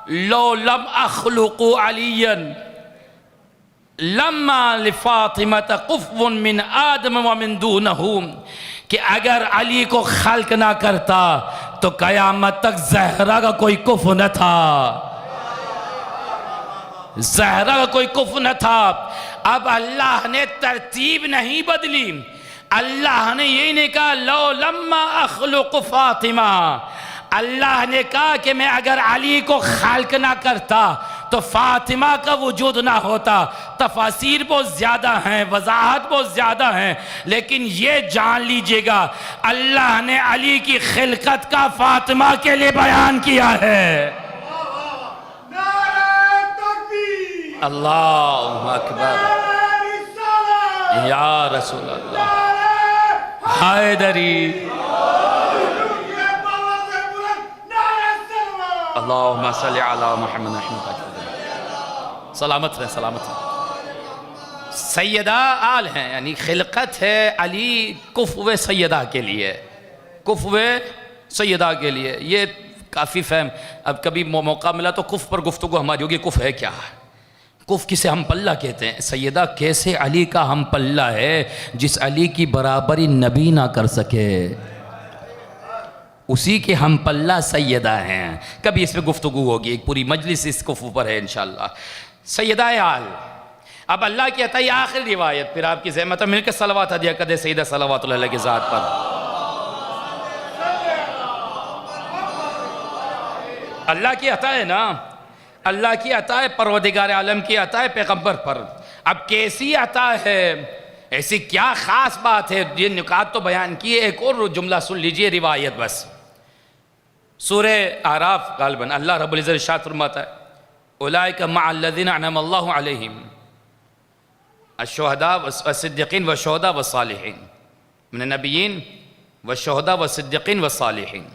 लो लम अखलुकु अलियन लम्मा लिफातिमा कुफ़्वुन मिन आदम व मिन दूनहु, कि अगर अली को खल्क ना करता तो कयामत तक ज़हरा का कोई कुफ न था, ज़हरा का कोई कुफ न था। अब अल्लाह ने तरतीब नहीं बदली, अल्लाह ने यही नहीं कहा लो लम्मा अखलुकु फातिमा, अल्लाह ने कहा कि मैं अगर अली को खल्क ना करता तो फातिमा का वजूद ना होता। तफासीर बहुत ज़्यादा हैं, वजाहत बहुत ज़्यादा हैं, लेकिन ये जान लीजिएगा अल्लाह ने अली की खिलकत का फातिमा के लिए बयान किया है। अल्लाह अकबर या रसूल अल्लाह हैदरी अल्लाहुम्मा सल्ली अला मुहम्मद। सलामत रहे, सलामत रहे, सैयदा आल हैं, यानी खिलकत है अली कुफ़्व सैयदा के लिए, कुफ़्व सैयदा के लिए। ये काफ़ी फ़हम। अब कभी मौका मिला तो कुफ़ पर गुफ्तगू हमारी होगी। कुफ़ है क्या? कुफ़ किसे हम पल्ला कहते हैं। सैयदा कैसे अली का हम पल्ला है जिस अली की बराबरी नबी ना कर सके, उसी के हम पल्ला सैयदा हैं। कभी इस पर गुफ्तगू होगी, एक पूरी मजलिस इस कुफ़ पर है इंशाअल्लाह। सैयदा आल। अब अल्लाह की अता आखिरी रिवायत, फिर आपकी ज़हमत मिलकर सलवात दिया कदे सैयदा सलवातुल्लाह अलैहि की ज़ात पर। अल्लाह की अता है ना, अल्लाह की अता है, परवरदिगार आलम की अता है पैगंबर पर। अब कैसी अता है, ऐसी क्या ख़ास बात है, ये निकात तो बयान किए। एक और जुमला सुन लीजिए, रिवायत बस। सूरे आराफ गालिबन अल्लाह रब्बुल इज़्ज़त इरशाद फरमाता है, उलाइका मअल्लज़ीना अनअमल्लाहु अलैहिम अश्शुहदा वस्सिद्दीक़ीन वश्शुहदा वस्सालिहीन, मिनन नबिय्यीन वश्शुहदा वस्सिद्दीक़ीन वस्सालिहीन।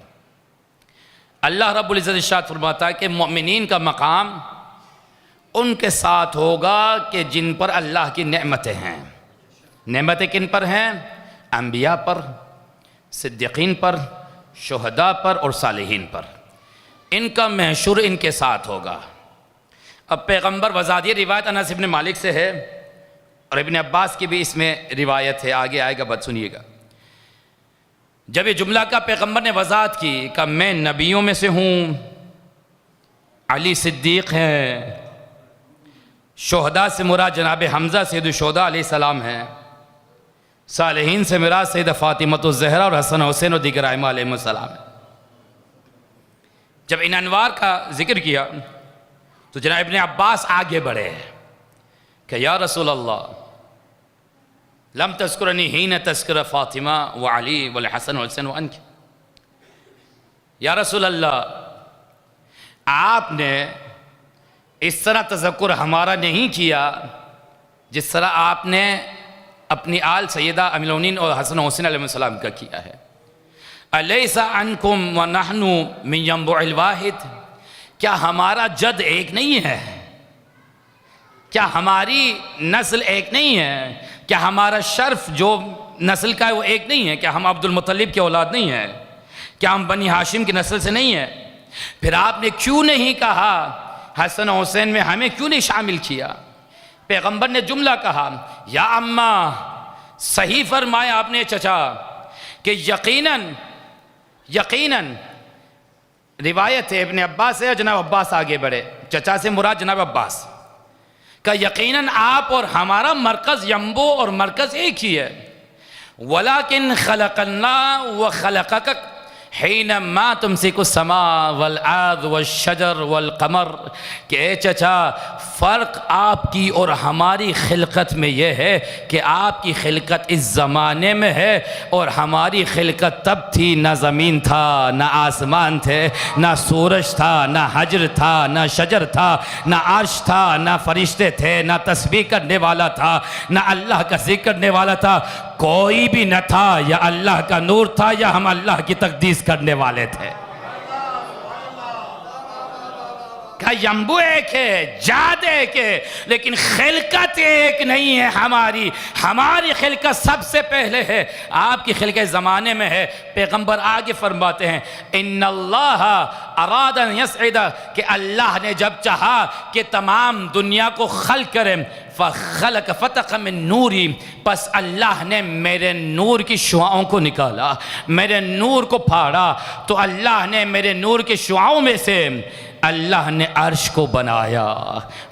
अल्लाह रब्बुल इज़्ज़त इरशाद फरमाता है कि मोमिनीन का मकाम उनके साथ होगा कि जिन पर अल्लाह की नेमतें हैं। नेमतें किन पर हैं? अंबिया पर, सिद्दीक़ीन पर, शुहदा पर और सालिहीन पर। इनका महशूर इनके साथ होगा। अब पैगंबर वज़ादी रिवायत अनस इब्न मालिक से है और इब्न अब्बास की भी इसमें रिवायत है, आगे आएगा, बात सुनिएगा। जब ये जुमला का पैगंबर ने वज़ाहत की कि मैं नबियों में से हूँ, अली सिद्दीक़ हैं, शुहदा से मुराद जनाब हमज़ा सैयद शुहदा अलैहिस्सलाम हैं, सालिहीन से मुराद सैयदा फ़ातिमतुज़ ज़हरा और हसन हुसैन और दीगर आइम्मा अलैहिमुस्सलाम है। जब इन अनवार का जिक्र किया तो जनाब इब्न अब्बास आगे बढ़े कि या रसूल अल्लाह, लम तज़कुरनी हीन तज़कुर फ़ातिमा व अली वल हसन हुसैन व अन्क। या रसूल अल्लाह, आपने इस तरह तज़क्कुर हमारा नहीं किया जिस तरह आपने अपनी आल सैयदा अमीरुल मोमिनीन और हसन हुसैन अलैहिस्सलाम का किया है। अलैसा अन्कुम व नहनु मिन यंबुइल वाहिद, क्या हमारा जद एक नहीं है? क्या हमारी नस्ल एक नहीं है? क्या हमारा शर्फ जो नस्ल का है वो एक नहीं है? क्या हम अब्दुल मुत्तलिब के औलाद नहीं है? क्या हम बनी हाशिम की नस्ल से नहीं है? फिर आपने क्यों नहीं कहा हसन हुसैन में हमें क्यों नहीं शामिल किया? पैगंबर ने जुमला कहा, या अम्मा, सही फरमाया आपने चचा कि यकीनन, यकीनन रिवायत है इब्न अब्बास है, जनाब अब्बास आगे बढ़े, चचा से मुराद जनाब अब्बास का, यकीनन आप और हमारा मरकज़ यम्बो और मरकज़ एक ही है। वलाकिन खलक़ना व खलक़क हिनमा तुमसिकु समा वल आर्द वल शजर वल कमर, के चचा फ़र्क आपकी और हमारी खिलकत में यह है कि आपकी खिलकत इस ज़माने में है और हमारी खिलकत तब थी, ना ज़मीन था, ना आसमान थे, ना सूरज था, ना हजर था, ना शजर था, ना अर्श था, ना फरिश्ते थे, ना तस्बीह करने वाला था, ना अल्लाह का जिक्र करने वाला था, कोई भी न था। या अल्लाह का नूर था या हम अल्लाह की तकदीस करने वाले थे। का यम्बू एक है, जाद एक है, लेकिन खिलकत एक नहीं है हमारी। हमारी खिलकत सबसे पहले है, आपकी खिलकत ज़माने में है। पैगंबर आगे फरमाते हैं, इन्नल्लाह अरादा यसइदा, कि अल्लाह ने जब चाहा कि तमाम दुनिया को खल्क़ करें, फ़ख़लक़ फ़तक़ मिन नूरी, बस अल्लाह ने मेरे नूर की शुआओं को निकाला, मेरे नूर को फाड़ा, तो अल्लाह ने मेरे नूर की शुआओं में से अल्लाह ने अर्श को बनाया।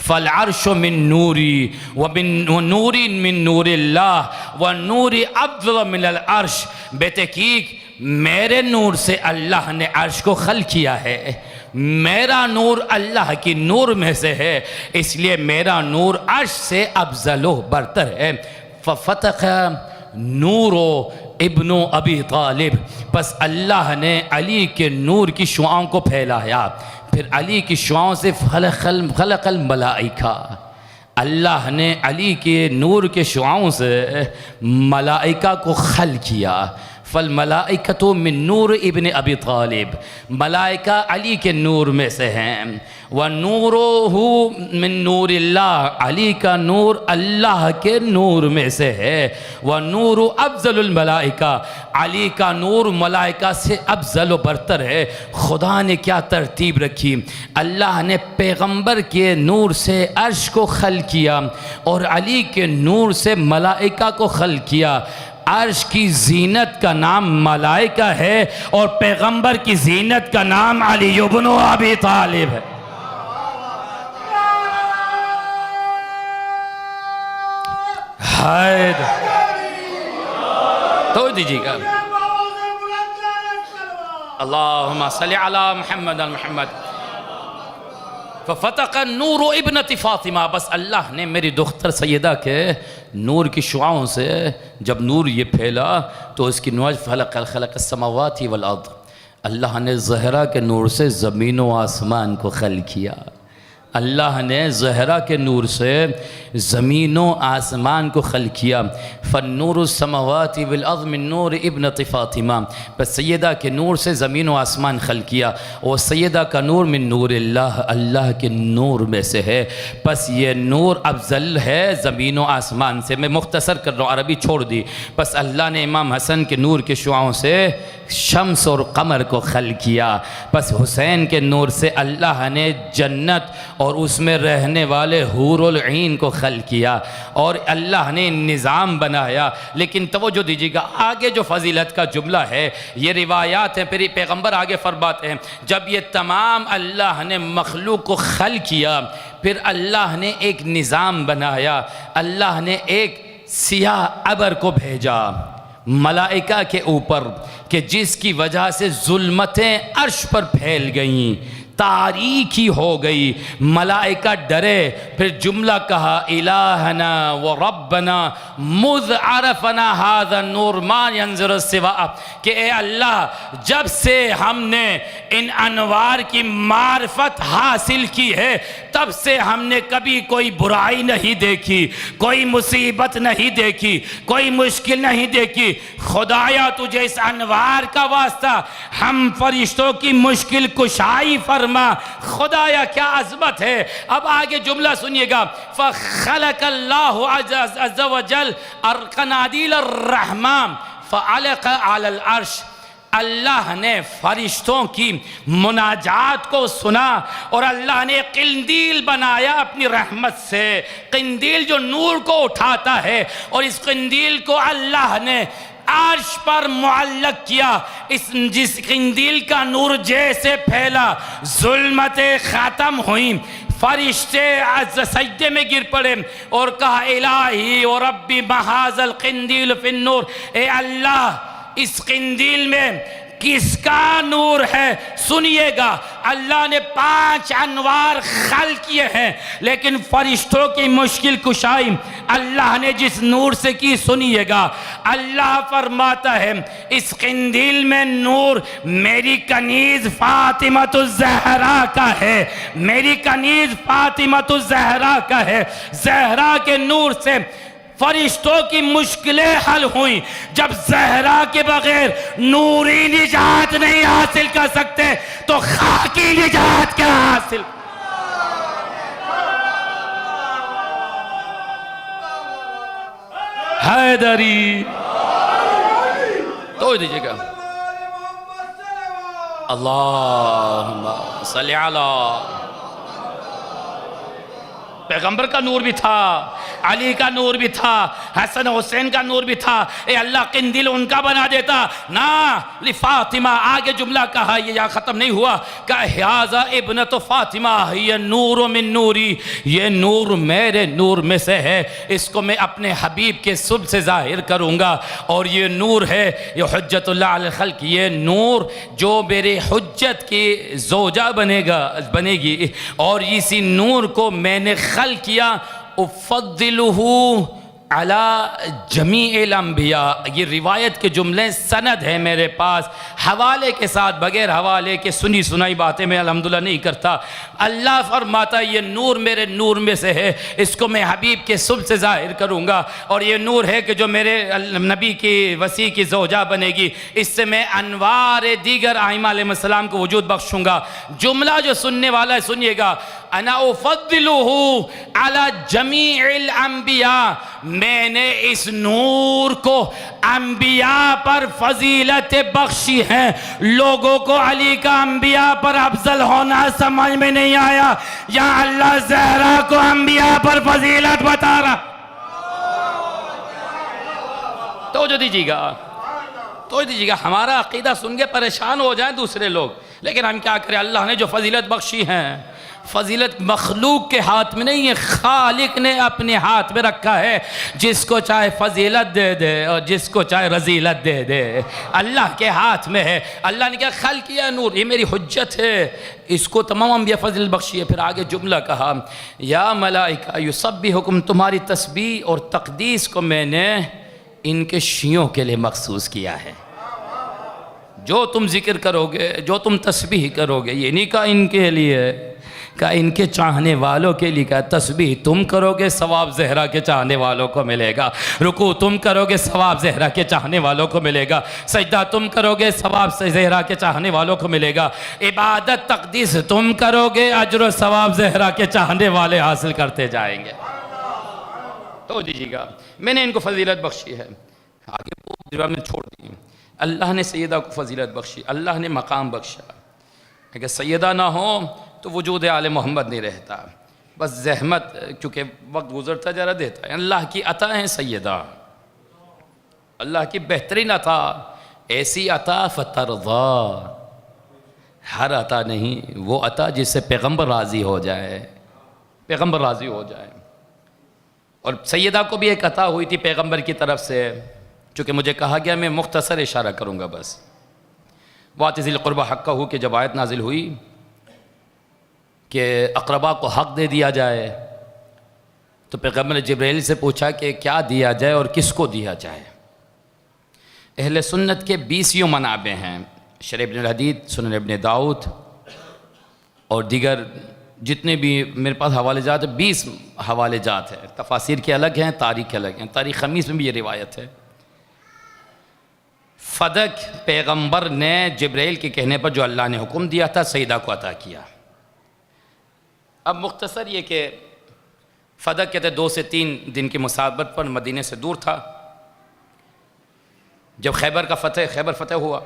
फल अर्श मिन नूरी व नूरी मिन नूरिल्लाह व नूरी अफ़ज़ल मिनल अर्श, बेतहक़ीक़ मेरे नूर से अल्लाह ने अर्श को खल किया है। मेरा नूर अल्लाह की नूर में से है, इसलिए मेरा नूर अर्श से अफ़ज़लो बरतर है। फ़तक़ नूरो इब्नो अबी तालिब, बस अल्लाह ने अली के नूर की शुआओं को फैलाया। फिर अली की शुआओं से खलक़ल मलाइका, अल्लाह ने अली के नूर के शुआओं से मलाइका को खल किया। फल मलाइकतु मिन नूर इब्न अबी तालिब, मलाइका अली के नूर में से हैं। व नूरुहु मिन नूरिल्लाह, अली का नूर अल्लाह के नूर में से है। व नूरु अफजलुल मलाइका, अली का नूर मलाइका से अफजल व बरतर है। खुदा ने क्या तरतीब रखी, अल्लाह ने पैगंबर के नूर से अर्श को खल किया और अली के नूर से मलाइका को खल किया। अर्श की जीनत का नाम मलाइका है और पैगंबर की जीनत का नाम अली इब्न अबी तालिब है। हाय तो दीजिएगा, अल्लाहुम्मा सल्ली अला मुहम्मद मुहम्मद। फ़तक़ नूर इब्नति फ़ातिमा, बस अल्लाह ने मेरी दुख्तर सैयदा के नूर की शुआओं से जब नूर ये फैला तो उसकी नवाज खलक़ समावाति वल अर्द, अल्लाह ने ज़हरा के नूर से ज़मीन व आसमान को खल किया। अल्लाह ने ज़हरा के नूर से ज़मीनों आसमान को खल किया। फ़न्नूरु समावाति वल अर्ज़ मिन नूर इब्नति फ़ातिमा, बस सैयदा के नूर से ज़मीन व आसमान खल किया और सैयदा का नूर मिन नूरिल्लाह, अल्लाह के नूर में से है। बस ये नूर अफजल है ज़मीन व आसमान से। मैं मुख्तसर कर रहा हूँ, अरबी छोड़ दी। बस अल्लाह ने इमाम हसन के नूर के शुआओं से शम्स और कमर को खल किया। बस हुसैन के नूर से अल्लाह ने जन्नत और उसमें रहने वाले हूरुल ईन को खल किया और अल्लाह ने निज़ाम बनाया। लेकिन तवज्जो दीजिएगा, आगे जो फजीलत का जुमला है ये रिवायात हैं, फिर पैगंबर आगे फरमाते हैं जब ये तमाम अल्लाह ने मखलूक को खल किया फिर अल्लाह ने एक निज़ाम बनाया। अल्लाह ने एक सियाह अबर को भेजा मलाइका के ऊपर कि जिसकी वजह से जुल्मतें अर्श पर फैल गईं, तारीकी हो गई, मलाइका डरे। फिर जुमला कहा इलाहना व रब्बना मुज़ अरफना हाज़ा नूर मा यंज़ुरु सिवा, कि ए अल्लाह जब से हमने इन अनवार की मार्फत हासिल की है तब से हमने कभी कोई बुराई नहीं देखी, कोई मुसीबत नहीं देखी, कोई मुश्किल नहीं देखी। खुदाया तुझे इस अनवार का वास्ता, हम फरिश्तों की मुश्किल कुशाई फरमा। खुदाया क्या अज़मत है। अब आगे जुमला सुनिएगा, फ़ख़लक़ल्लाहु अज़्ज़ व जल अर्क़नादील अर्रहमान फ़अलक़ अलल अर्श, अल्लाह ने फरिश्तों की मुनाजात को सुना और अल्लाह ने किंदील बनाया अपनी रहमत से। किंदील जो नूर को उठाता है और इस किंदील को अल्लाह ने अर्श पर मुअल्लक किया। जिस किंदील का नूर जैसे फैला जुल्मतें ख़त्म हुई, फरिश्ते सजदे में गिर पड़े और कहा इलाही और रब्बी महाज़ल किंदील फिन नूर, ए अल्लाह इस किंदील में किसका नूर है। सुनिएगा, अल्लाह ने 5 अनवार खल किए हैं लेकिन फरिश्तों की मुश्किल कुशाई अल्लाह ने जिस नूर से की, सुनिएगा अल्लाह फरमाता है इस किंदील में नूर मेरी कनीज़ फातिमतुज़ ज़हरा का है, मेरी कनीज़ फातिमतुज़ ज़हरा का है। ज़हरा के नूर से फरिश्तों की मुश्किलें हल हुई। जब ज़हरा के बगैर नूरी निजात नहीं हासिल कर सकते तो खाकी निजात क्या हासिल। हैदरी तो दीजिएगा, अल्लाहुम्मा सल्ली अला। पैगंबर का नूर भी था, अली का नूर भी था, हसन हुसैन का नूर भी था। ए अल्लाह किंदिल उनका बना देता ना। फातिमा आगे जुमला कहा, ये यहाँ ख़त्म नहीं हुआ, का हाज़ा इब्नतु फातिमा ये नूर मिन नूरी, ये नूर मेरे नूर में से है, इसको मैं अपने हबीब के सुब से ज़ाहिर करूँगा। और ये नूर है ये हुज्जतुल्लाह अल खल्क, ये नूर जो मेरे हुज्जत की ज़ौजा बनेगी और इसी नूर को मैंने खल किया। उफ़द्दिलुहु अला जमीइल अंबिया। ये रिवायत के जुमले सनद है मेरे पास, हवाले के साथ, बगैर हवाले के सुनी सुनाई बातें मैं अल्हम्दुलिल्लाह नहीं करता। अल्लाह फरमाता ये नूर मेरे नूर में से है, इसको मैं हबीब के सुब से ज़ाहिर करूँगा, और ये नूर है कि जो मेरे नबी की वसी की ज़ौजा बनेगी, इससे मैं अनवार दीगर आइमा अलैहिस्सलाम को वजूद बख्शूँगा। जुमला जो सुनने वाला है सुनिएगा, अना उफ़द्दिलुहु अला जमीइल अंबिया, मैंने इस नूर को अंबिया पर फजीलत बख्शी है। लोगों को अली का अंबिया पर अफजल होना समझ में नहीं आया, या अल्लाह ज़हरा को अंबिया पर फजीलत बता रहा। तो जो दीजिएगा, हमारा अकीदा सुन के परेशान हो जाए दूसरे लोग, लेकिन हम क्या करें। अल्लाह ने जो फजीलत बख्शी है, फजीलत मखलूक के हाथ में नहीं है, खालिक ने अपने हाथ में रखा है। जिसको चाहे फजीलत दे दे और जिसको चाहे रजीलत दे दे, अल्लाह के हाथ में है। अल्लाह ने क्या खल किया, नूर, ये मेरी हुज्जत है, इसको तमाम अंबिया फजीलत बख्शी है। फिर आगे जुमला कहा, या मलाइका युसब्बिहुकुम, तुम्हारी तस्बीह और तकदीस को मैंने इनके शियों के लिए मखसूस किया है। जो तुम जिक्र करोगे, जो तुम तस्बीह करोगे, ये नहीं कहा इनके लिए, का इनके चाहने वालों के लिए। का तस्बीह तुम करोगे, सवाब ज़हरा के चाहने वालों को मिलेगा। रुकू तुम करोगे, सवाब ज़हरा के चाहने वालों को मिलेगा। सजदा तुम करोगे, सवाब ज़हरा के चाहने वालों को मिलेगा। इबादत तक़दीस तुम करोगे, अजर सवाब ज़हरा के चाहने वाले हासिल करते जाएंगे। तो दीजिएगा, मैंने इनको फजीलत बख्शी है। आगे जवाब में छोड़ दी, अल्लाह ने सैयदा को फजीलत बख्शी, अल्लाह ने मकाम बख्शा। अगर सैयदा ना हो तो वजूद आले मोहम्मद नहीं रहता। बस जहमत, क्योंकि वक्त गुजरता जा रहा देता है। अल्लाह की अता है सैयदा, अल्लाह की बेहतरीन अता, ऐसी अता फतरदा, हर अता नहीं, वो अता जिससे पैगम्बर राज़ी हो जाए, पैगम्बर राज़ी हो जाए। और सैयदा को भी एक अता हुई थी पैगम्बर की तरफ से, चूँकि मुझे कहा गया मैं मुख्तसर इशारा करूँगा बस। वातिज़िल क़ुरबा हक़्क़हू की जब आयत नाजिल हुई कि अक़रबा को हक़ दे दिया जाए, तो पैगम्बर ने जिब्राइल से पूछा कि क्या दिया जाए और किसको दिया जाए। अहले सुन्नत के 20 मनाबे हैं, शरह इब्न हदीद, सुनन इब्न दाऊद और दीगर जितने भी मेरे पास हवाले जात है, 20 हवाले जात है। तफासिर के अलग हैं, तारीख़ के अलग हैं। तारीख़ खमीस में भी ये रिवायत है। फ़दक पैगम्बर ने जिब्राइल के कहने पर जो अल्लाह ने हुक्म दिया था, सईदा को अता किया। अब मुख्तसर ये कि फ़दक कहते 2 से 3 दिन की मुसाफरत पर मदीने से दूर था। जब खैबर फ़तह हुआ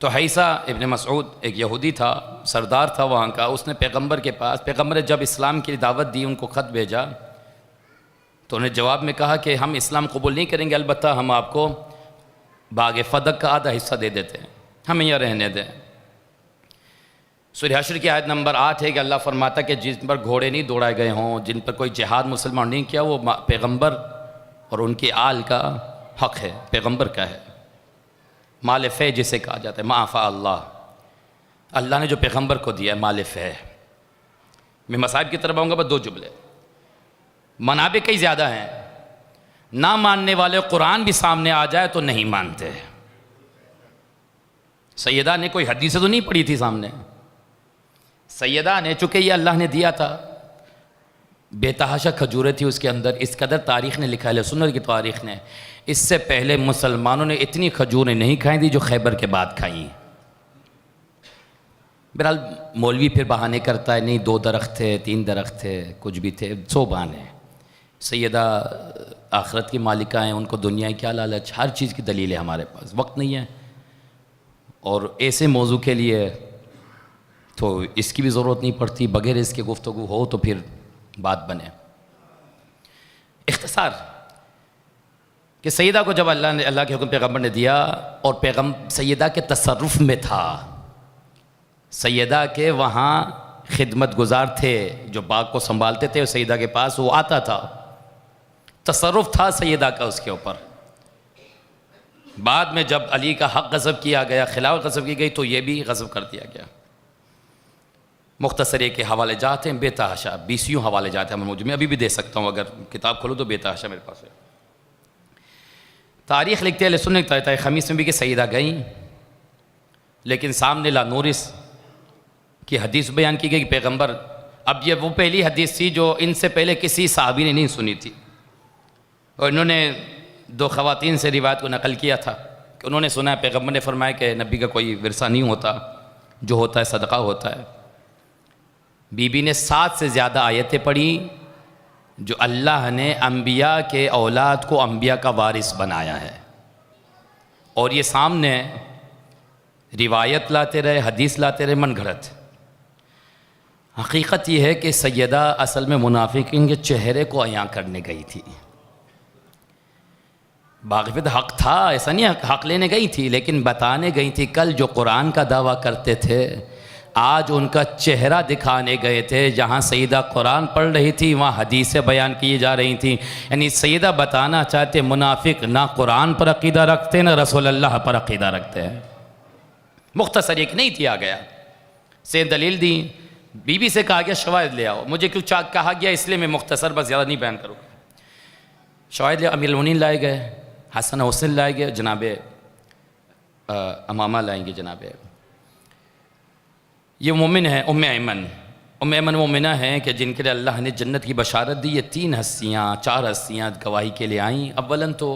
तो हैसा इब्न मसऊद, एक यहूदी था, सरदार था वहाँ का, उसने पैगम्बर के पास, पैगम्बर ने जब इस्लाम की दावत दी, उनको ख़त भेजा, तो उन्हें जवाब में कहा कि हम इस्लाम कबूल नहीं करेंगे, अलबत्ता हम आपको बाग फ़दक का आधा हिस्सा दे देते हैं, हमें यहाँ रहने दें। सूरह हश्र की आयत नंबर 8 है कि अल्लाह फरमाता कि जिन पर घोड़े नहीं दौड़ाए गए हों, जिन पर कोई जिहाद मुसलमान नहीं किया, वो पैगम्बर और उनके आल का हक़ है, पैगम्बर का है। माल फ़े जिसे कहा जाता है, माफ़ा अल्लाह, अल्लाह ने जो पैगम्बर को दिया है माल फ़े। मैं मसाइब की तरफ आऊँगा, बस 2 जुमले। मनाबे कई ज़्यादा हैं, ना मानने वाले कुरान भी सामने आ जाए तो नहीं मानते। सैयदा ने कोई हदीस तो नहीं पढ़ी थी सामने, सैयदा ने, चूँकि ये अल्लाह ने दिया था, बेतहाशा खजूरें थी उसके अंदर। इस कदर तारीख़ ने लिखा है, सुन्नत की तारीख़ ने, इससे पहले मुसलमानों ने इतनी खजूरें नहीं खाई थी जो खैबर के बाद खाई। बहरहाल मौलवी फिर बहाने करता है, नहीं 2 दरख्त थे, 3 दरख्त थे, कुछ भी थे, 100 बहाने। सैयदा आखिरत की मालिका हैं, उनको दुनिया क्या लालच, हर चीज़ की दलील है हमारे पास, वक्त नहीं है। और ऐसे मौजू के लिए तो इसकी भी ज़रूरत नहीं पड़ती, बगैर इसके गुफ्तगू हो तो फिर बात बने। इख्तिसार कि सैयदा को जब अल्लाह के हुक्म पैगम्बर ने दिया, और सैयदा के तसर्रुफ़ में था, सैयदा के वहाँ खिदमत गुजार थे जो बाग को संभालते थे, सैयदा के पास वो आता था, तसर्रुफ़ था सैयदा का उसके ऊपर। बाद में जब अली का हक़ गज़ब किया गया, खिलाफ़त गज़ब की गई, तो ये भी गज़ब कर दिया गया। मुख्तसर के हवाले जाते हैं बेतहाशा, 20 हवाले जाते हैं मुझे, मैं अभी भी दे सकता हूँ, अगर किताब खोलो तो बेतहाशा मेरे पास है। तारीख़ लिखते हैं सुनने खमीस में भी कि सईदा गई, लेकिन सामने ला नूरिस की हदीस बयान की गई कि पैगंबर, अब ये वो पहली हदीस थी जो इनसे पहले किसी साहबी ने नहीं सुनी थी, और इन्होंने 2 ख़वातीन से रिवायत को नकल किया था कि उन्होंने सुना है पैगंबर ने फरमाया कि नबी का कोई विरसा नहीं होता, जो होता है सदका होता है। बीबी ने 7 से ज़्यादा आयतें पढ़ी जो अल्लाह ने अम्बिया के औलाद को अम्बिया का वारिस बनाया है, और ये सामने रिवायत लाते रहे, हदीस लाते रहे, मन घड़त। हकीकत ये है कि सैयदा असल में मुनाफिकीन के चेहरे को अयां करने गई थी। बाक़ियत हक़ था, ऐसा नहीं हक़ लेने गई थी, लेकिन बताने गई थी कल जो कुरान का दावा करते थे आज उनका चेहरा दिखाने गए थे। जहाँ सईदा कुरान पढ़ रही थी वहाँ हदीसें बयान की जा रही थी। यानी सईदा बताना चाहते मुनाफिक ना कुरान पर अक़ीदा रखते ना रसूल अल्लाह पर अक़ीदा रखते हैं। मुख्तसर एक नहीं किया गया, से दलील दी, बीबी से कहा गया शवाहिद ले आओ। मुझे क्यों कहा गया इसलिए मैं मुख्तसर बस ज़्यादा नहीं बयान करूँगा। शवाहिद ले अमीरुल मोमिनीन लाए गए, हसन हुसैन लाए गए, जनाब अमामा लाएंगे, जनाब ये मोमिन है उम्मे ऐमन मोमिना है कि जिनके लिए अल्लाह ने जन्नत की बशारत दी। ये 3 हस्तियाँ 4 हस्तियाँ गवाही के लिए आईं। अव्वलन तो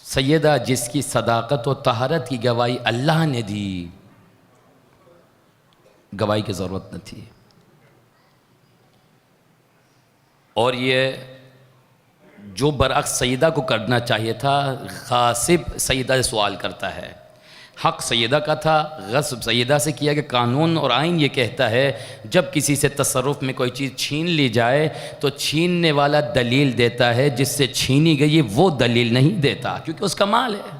सैयदा जिसकी सदाकत और तहारत की गवाही अल्लाह ने दी, गवाही की ज़रूरत न थी। और ये जो बरअक्स सईदा को करना चाहिए था, गासिब सईदा से सवाल करता है। हक़ सैयदा का था, गस्ब सैयदा से किया कि कानून और आइन ये कहता है जब किसी से तसर्रुफ़ में कोई चीज़ छीन ली जाए तो छीनने वाला दलील देता है, जिससे छीनी गई है वो दलील नहीं देता, क्योंकि उसका माल है।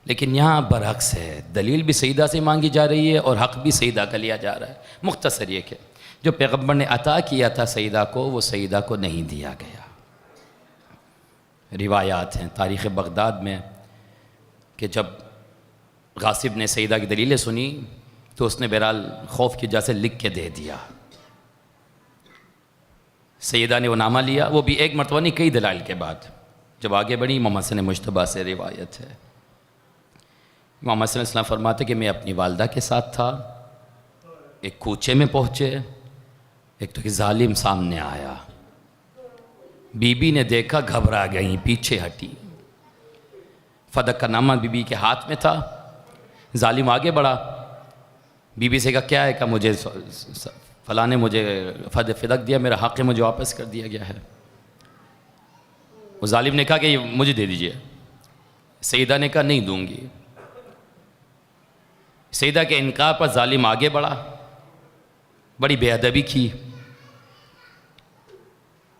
लेकिन यहाँ बरअक्स है, दलील भी सईदा से मांगी जा रही है और हक़ भी सईदा का लिया जा रहा है। मुख्तसर ये कि जो पैगम्बर ने अता किया था सईदा को, वो सईदा को नहीं दिया गया। रिवायात हैं तारीख़ बगदाद में कि जब गासिब ने सईदा की दलीलें सुनी तो उसने बहरहाल खौफ की वजह से लिख के दे दिया। सईदा ने वो नामा लिया, वो भी एक मरतबा नहीं, कई दलाइल के बाद। जब आगे बढ़ी, इमाम हसन मुश्तबा से रिवायत है, इमाम हसन अलैहिस्सलाम फरमाते कि मैं अपनी वालदा के साथ था, एक कूचे में पहुँचे, एक तो कि जालिम सामने आया, बीबी ने देखा, घबरा गई, पीछे हटी। फदक का नामा बीबी के हाथ में था। जालिम आगे बढ़ा, बीबी से कहा क्या है, का मुझे फलां ने मुझे फदक दिया, मेरा हक़ है, मुझे वापस कर दिया गया है। उस जालिम ने कहा कि मुझे दे दीजिए। सईदा ने कहा नहीं दूंगी। सईदा के इनकार पर जालिम आगे बढ़ा, बड़ी बेअदबी की।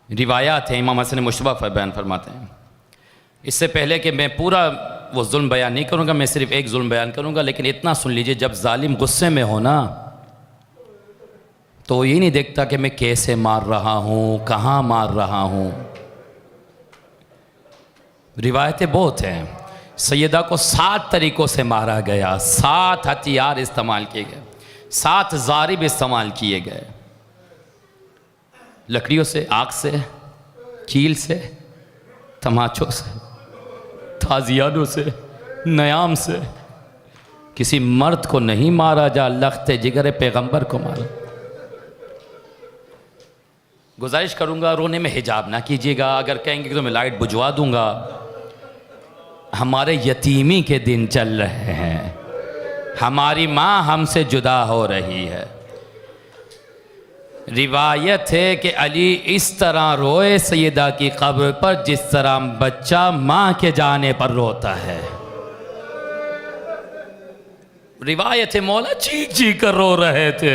रिवायात हैं, इमाम हसन मुश्तबा बयान फरमाते हैं, इससे पहले कि मैं पूरा वो जुल्म बयान नहीं करूँगा, मैं सिर्फ एक जुल्म बयान करूँगा, लेकिन इतना सुन लीजिए, जब जालिम गुस्से में हो ना तो ये नहीं देखता कि मैं कैसे मार रहा हूँ, कहाँ मार रहा हूँ। रिवायतें बहुत हैं, सैयदा को 7 तरीक़ों से मारा गया, 7 हथियार इस्तेमाल किए गए, 7 ज़ारिब इस्तेमाल किए गए, लकड़ियों से, आग से, कील से, तमाचों से, ताज़ियानों से, नयाम से। किसी मर्द को नहीं मारा जा लख्ते जिगर पैगंबर को मारा। गुजारिश करूँगा रोने में हिजाब ना कीजिएगा, अगर कहेंगे कि तो मैं लाइट बुझवा दूँगा। हमारे यतीमी के दिन चल रहे हैं, हमारी माँ हमसे जुदा हो रही है। रिवायत है कि अली इस तरह रोए सैयदा की कब्र पर जिस तरह बच्चा माँ के जाने पर रोता है। रिवायत है मौला चीख चीख कर रो रहे थे,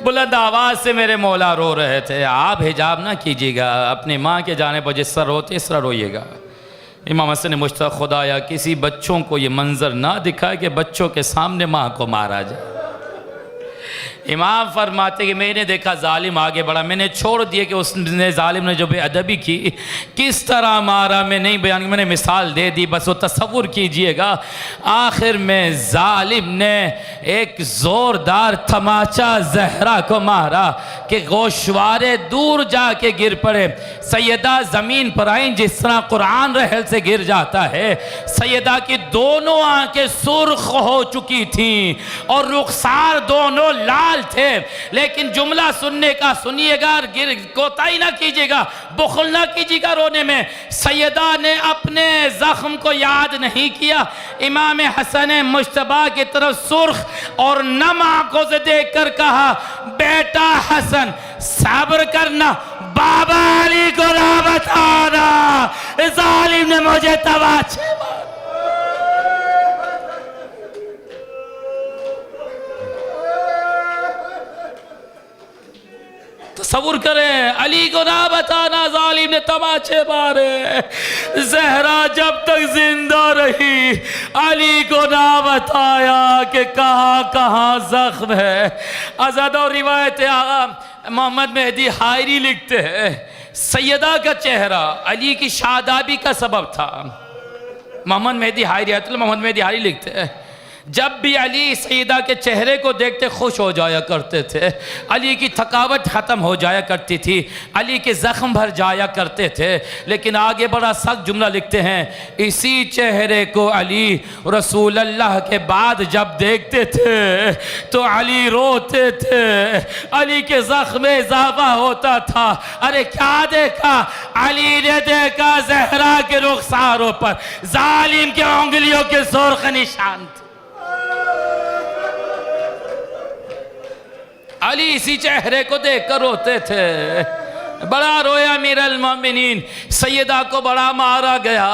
बुलंद आवाज़ से मेरे मौला रो रहे थे। आप हिजाब ना कीजिएगा, अपनी माँ के जाने पर जिस तरह रोते इस तरह रोइएगा। इमाम हसन मुश्तबा, खुदाया किसी बच्चों को ये मंजर ना दिखाए कि बच्चों के सामने माँ को मारा जाए। इमाम फरमाते कि मैंने देखा जालिम आगे बढ़ा, मैंने छोड़ दिया कि उसने जालिम ने जो बेअदबी की किस तरह मारा, मैं नहीं बयान, मैंने मिसाल दे दी, बस वो तसव्वुर कीजिएगा। आखिर में जालिम ने एक ज़ोरदार तमाचा ज़हरा को मारा कि गोशवारे दूर जाके गिर पड़े। सैयदा ज़मीन पर आई जिस तरह कुरान रहल से गिर जाता है। सैयदा की दोनों आंखें सुर्ख हो चुकी थीं और रुखसार दोनों लाल थे। लेकिन जुमला सुनने का सुनिएगा, गिर कोताही ना कीजिएगा, बुखल ना कीजिएगा रोने में। सैयदा ने अपने जख्म को याद नहीं किया। इमाम हसन मुश्तबा की तरफ सुर्ख और नम आंखों से देखकर कहा, बेटा हसन सब्र करना, बाबा अली को ना बताना, जालिम ने मुझे तबाचे मारा। तसव्वुर करें, अली को ना बताना, जालिम ने तमाचे मारे। ज़हरा जब तक जिंदा रही अली को ना बताया कि कहाँ कहाँ जख्म है। आज़ाद और रिवायत आगा मोहम्मद मेहदी हायरी लिखते हैं, सैयदा का चेहरा अली की शादाबी का सबब था। मोहम्मद मेहदी हायरी, मोहम्मद मेहदी हायरी लिखते हैं, जब भी अली सईदा के चेहरे को देखते खुश हो जाया करते थे, अली की थकावट ख़त्म हो जाया करती थी, अली के ज़ख्म भर जाया करते थे। लेकिन आगे बड़ा सख्त जुमला लिखते हैं, इसी चेहरे को अली रसूल अल्लाह के बाद जब देखते थे तो अली रोते थे, अली के ज़ख्म में इजाफा होता था। अरे क्या देखा? अली ने देखा ज़हरा के रुखसारों पर जालिम के उंगलियों के सुर्ख निशान थे। अली इसी चेहरे को देखकर रोते थे। बड़ा रोया अमीरुल मोमिनीन। सैयदा को बड़ा मारा गया।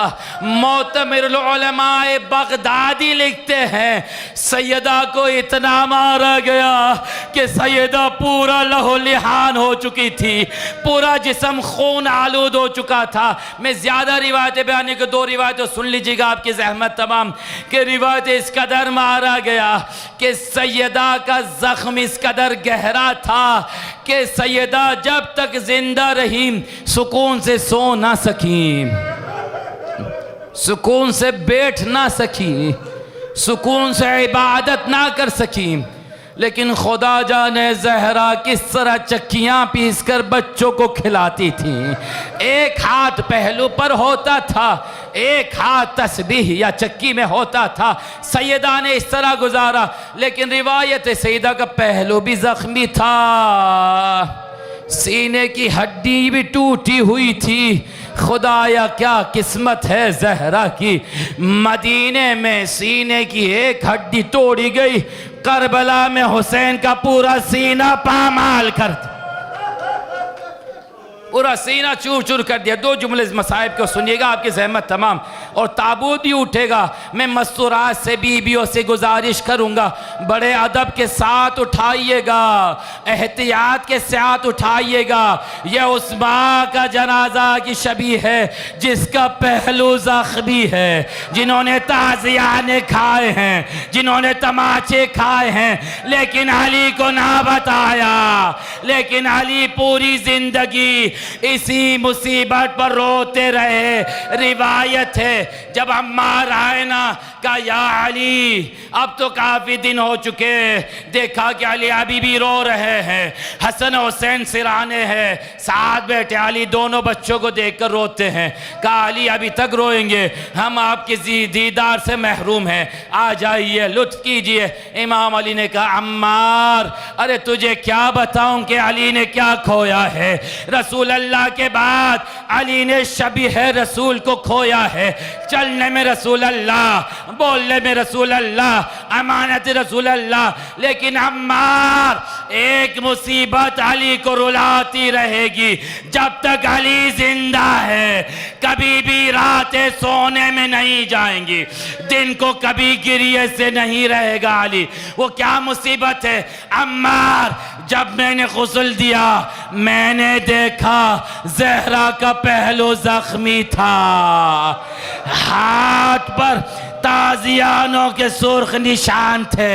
मोतमिरुल उलमाए बगदादी लिखते हैं, सैयदा को इतना मारा गया कि सैयदा पूरा लहू लिहान हो चुकी थी, पूरा जिस्म खून आलूद हो चुका था। मैं ज़्यादा रिवायतें बयान की, दो रिवायतें सुन लीजिएगा आपकी ज़हमत तमाम, कि रिवायत इस कदर मारा गया कि सैयदा का ज़ख्म इस कदर गहरा था कि सैयदा जब तक जिंदा रही सुकून से सो ना सकी, सुकून से बैठ ना सकी, सुकून से इबादत ना कर सकी। लेकिन खुदा जाने ज़हरा किस तरह चक्कियाँ पीस कर बच्चों को खिलाती थी। एक हाथ पहलू पर होता था, एक हाथ तस्बीह या चक्की में होता था। सैयदा ने इस तरह गुजारा। लेकिन रिवायत सैयदा का पहलू भी ज़ख्मी था, सीने की हड्डी भी टूटी हुई थी। खुदाया क्या किस्मत है ज़हरा की, मदीने में सीने की एक हड्डी तोड़ी गई, करबला में हुसैन का पूरा सीना पामाल कर दिया, पूरा सीना चूर चूर कर दिया। दो जुमले मसाइब को सुनिएगा, आपकी ज़हमत तमाम, और ताबूत भी उठेगा। मैं मस्तूरात से बीबियों से गुजारिश करूँगा, बड़े अदब के साथ उठाइएगा, एहतियात के साथ उठाइएगा। यह उस माँ का जनाजा की शबी है जिसका पहलू ज़ख्मी है, जिन्होंने ताज़ियाने खाए हैं, जिन्होंने तमाचे खाए हैं, लेकिन अली को ना बताया। लेकिन अली पूरी ज़िंदगी इसी मुसीबत पर रोते रहे। रिवायत है जब अम्मार आए ना, कहा या अली अब तो काफ़ी दिन हो चुके, देखा कि अली अभी भी रो रहे हैं, हसन हुसैन सिराने हैं, साथ बैठे अली दोनों बच्चों को देखकर रोते हैं। कहा अली अभी तक रोएंगे, हम आपके दीदार से महरूम हैं, आ जाइए लुत्फ कीजिए। इमाम अली ने कहा अम्मार अरे तुझे क्या बताऊं कि अली ने क्या खोया है। रसूल अल्लाह के बाद अली ने शबीह रसूल को खोया है, चलने में रसूल अल्लाह, बोलने में रसूल अल्लाह, अमानत रसूल अल्लाह। लेकिन अम्मार एक मुसीबत अली को रुलाती रहेगी जब तक अली जिंदा है। कभी भी रातें सोने में नहीं जाएंगी, दिन को कभी गिरिए से नहीं रहेगा अली। वो क्या मुसीबत है अम्मार, जब मैंने गुस्ल दिया मैंने देखा ज़हरा का पहलू जख्मी था, हाथ पर ताजियानों के सुर्ख निशान थे।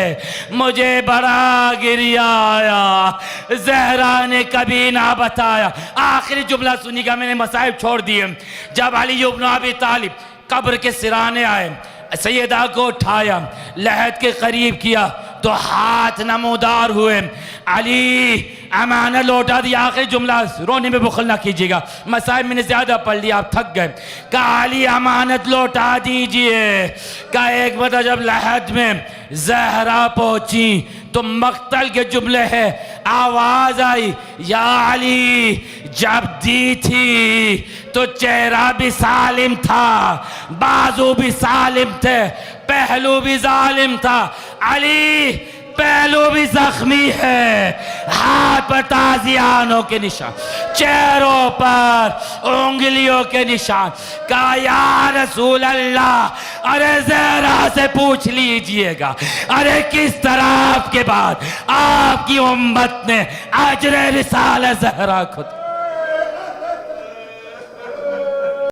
मुझे बड़ा गिरिया आया, ज़हरा ने कभी ना बताया। आखिरी जुमला सुनिएगा, मैंने मसाइब छोड़ दिए। जब अली इब्न अबी तालिब कब्र के सिराने आए, सैयदा को उठाया, लहद के करीब किया तो हाथ नमोदार हुए। अली अमानत लौटा दिया। आखिरी जुमला, रोने में बुखल ना कीजिएगा, मसाइब मैंने ज़्यादा पढ़ लिया, आप थक गए। कहा अली अमानत लौटा दीजिए। कहा एक बता, जब लहद में ज़हरा पहुंची तो मक्तल के जुमले है, आवाज आई या अली, जब दी थी तो चेहरा भी सालिम था, बाजू भी सालिम थे, पहलू भी जालिम था। अली पहलू भी जख्मी है, हाथ पर ताजियानों के निशान, चेहरों पर उंगलियों के निशान। कहा या रसूल अल्लाह, अरे ज़हरा से पूछ लीजिएगा, अरे किस तरह आपके बाद आपकी उम्मत ने अजर रिसालत ज़हरा खुद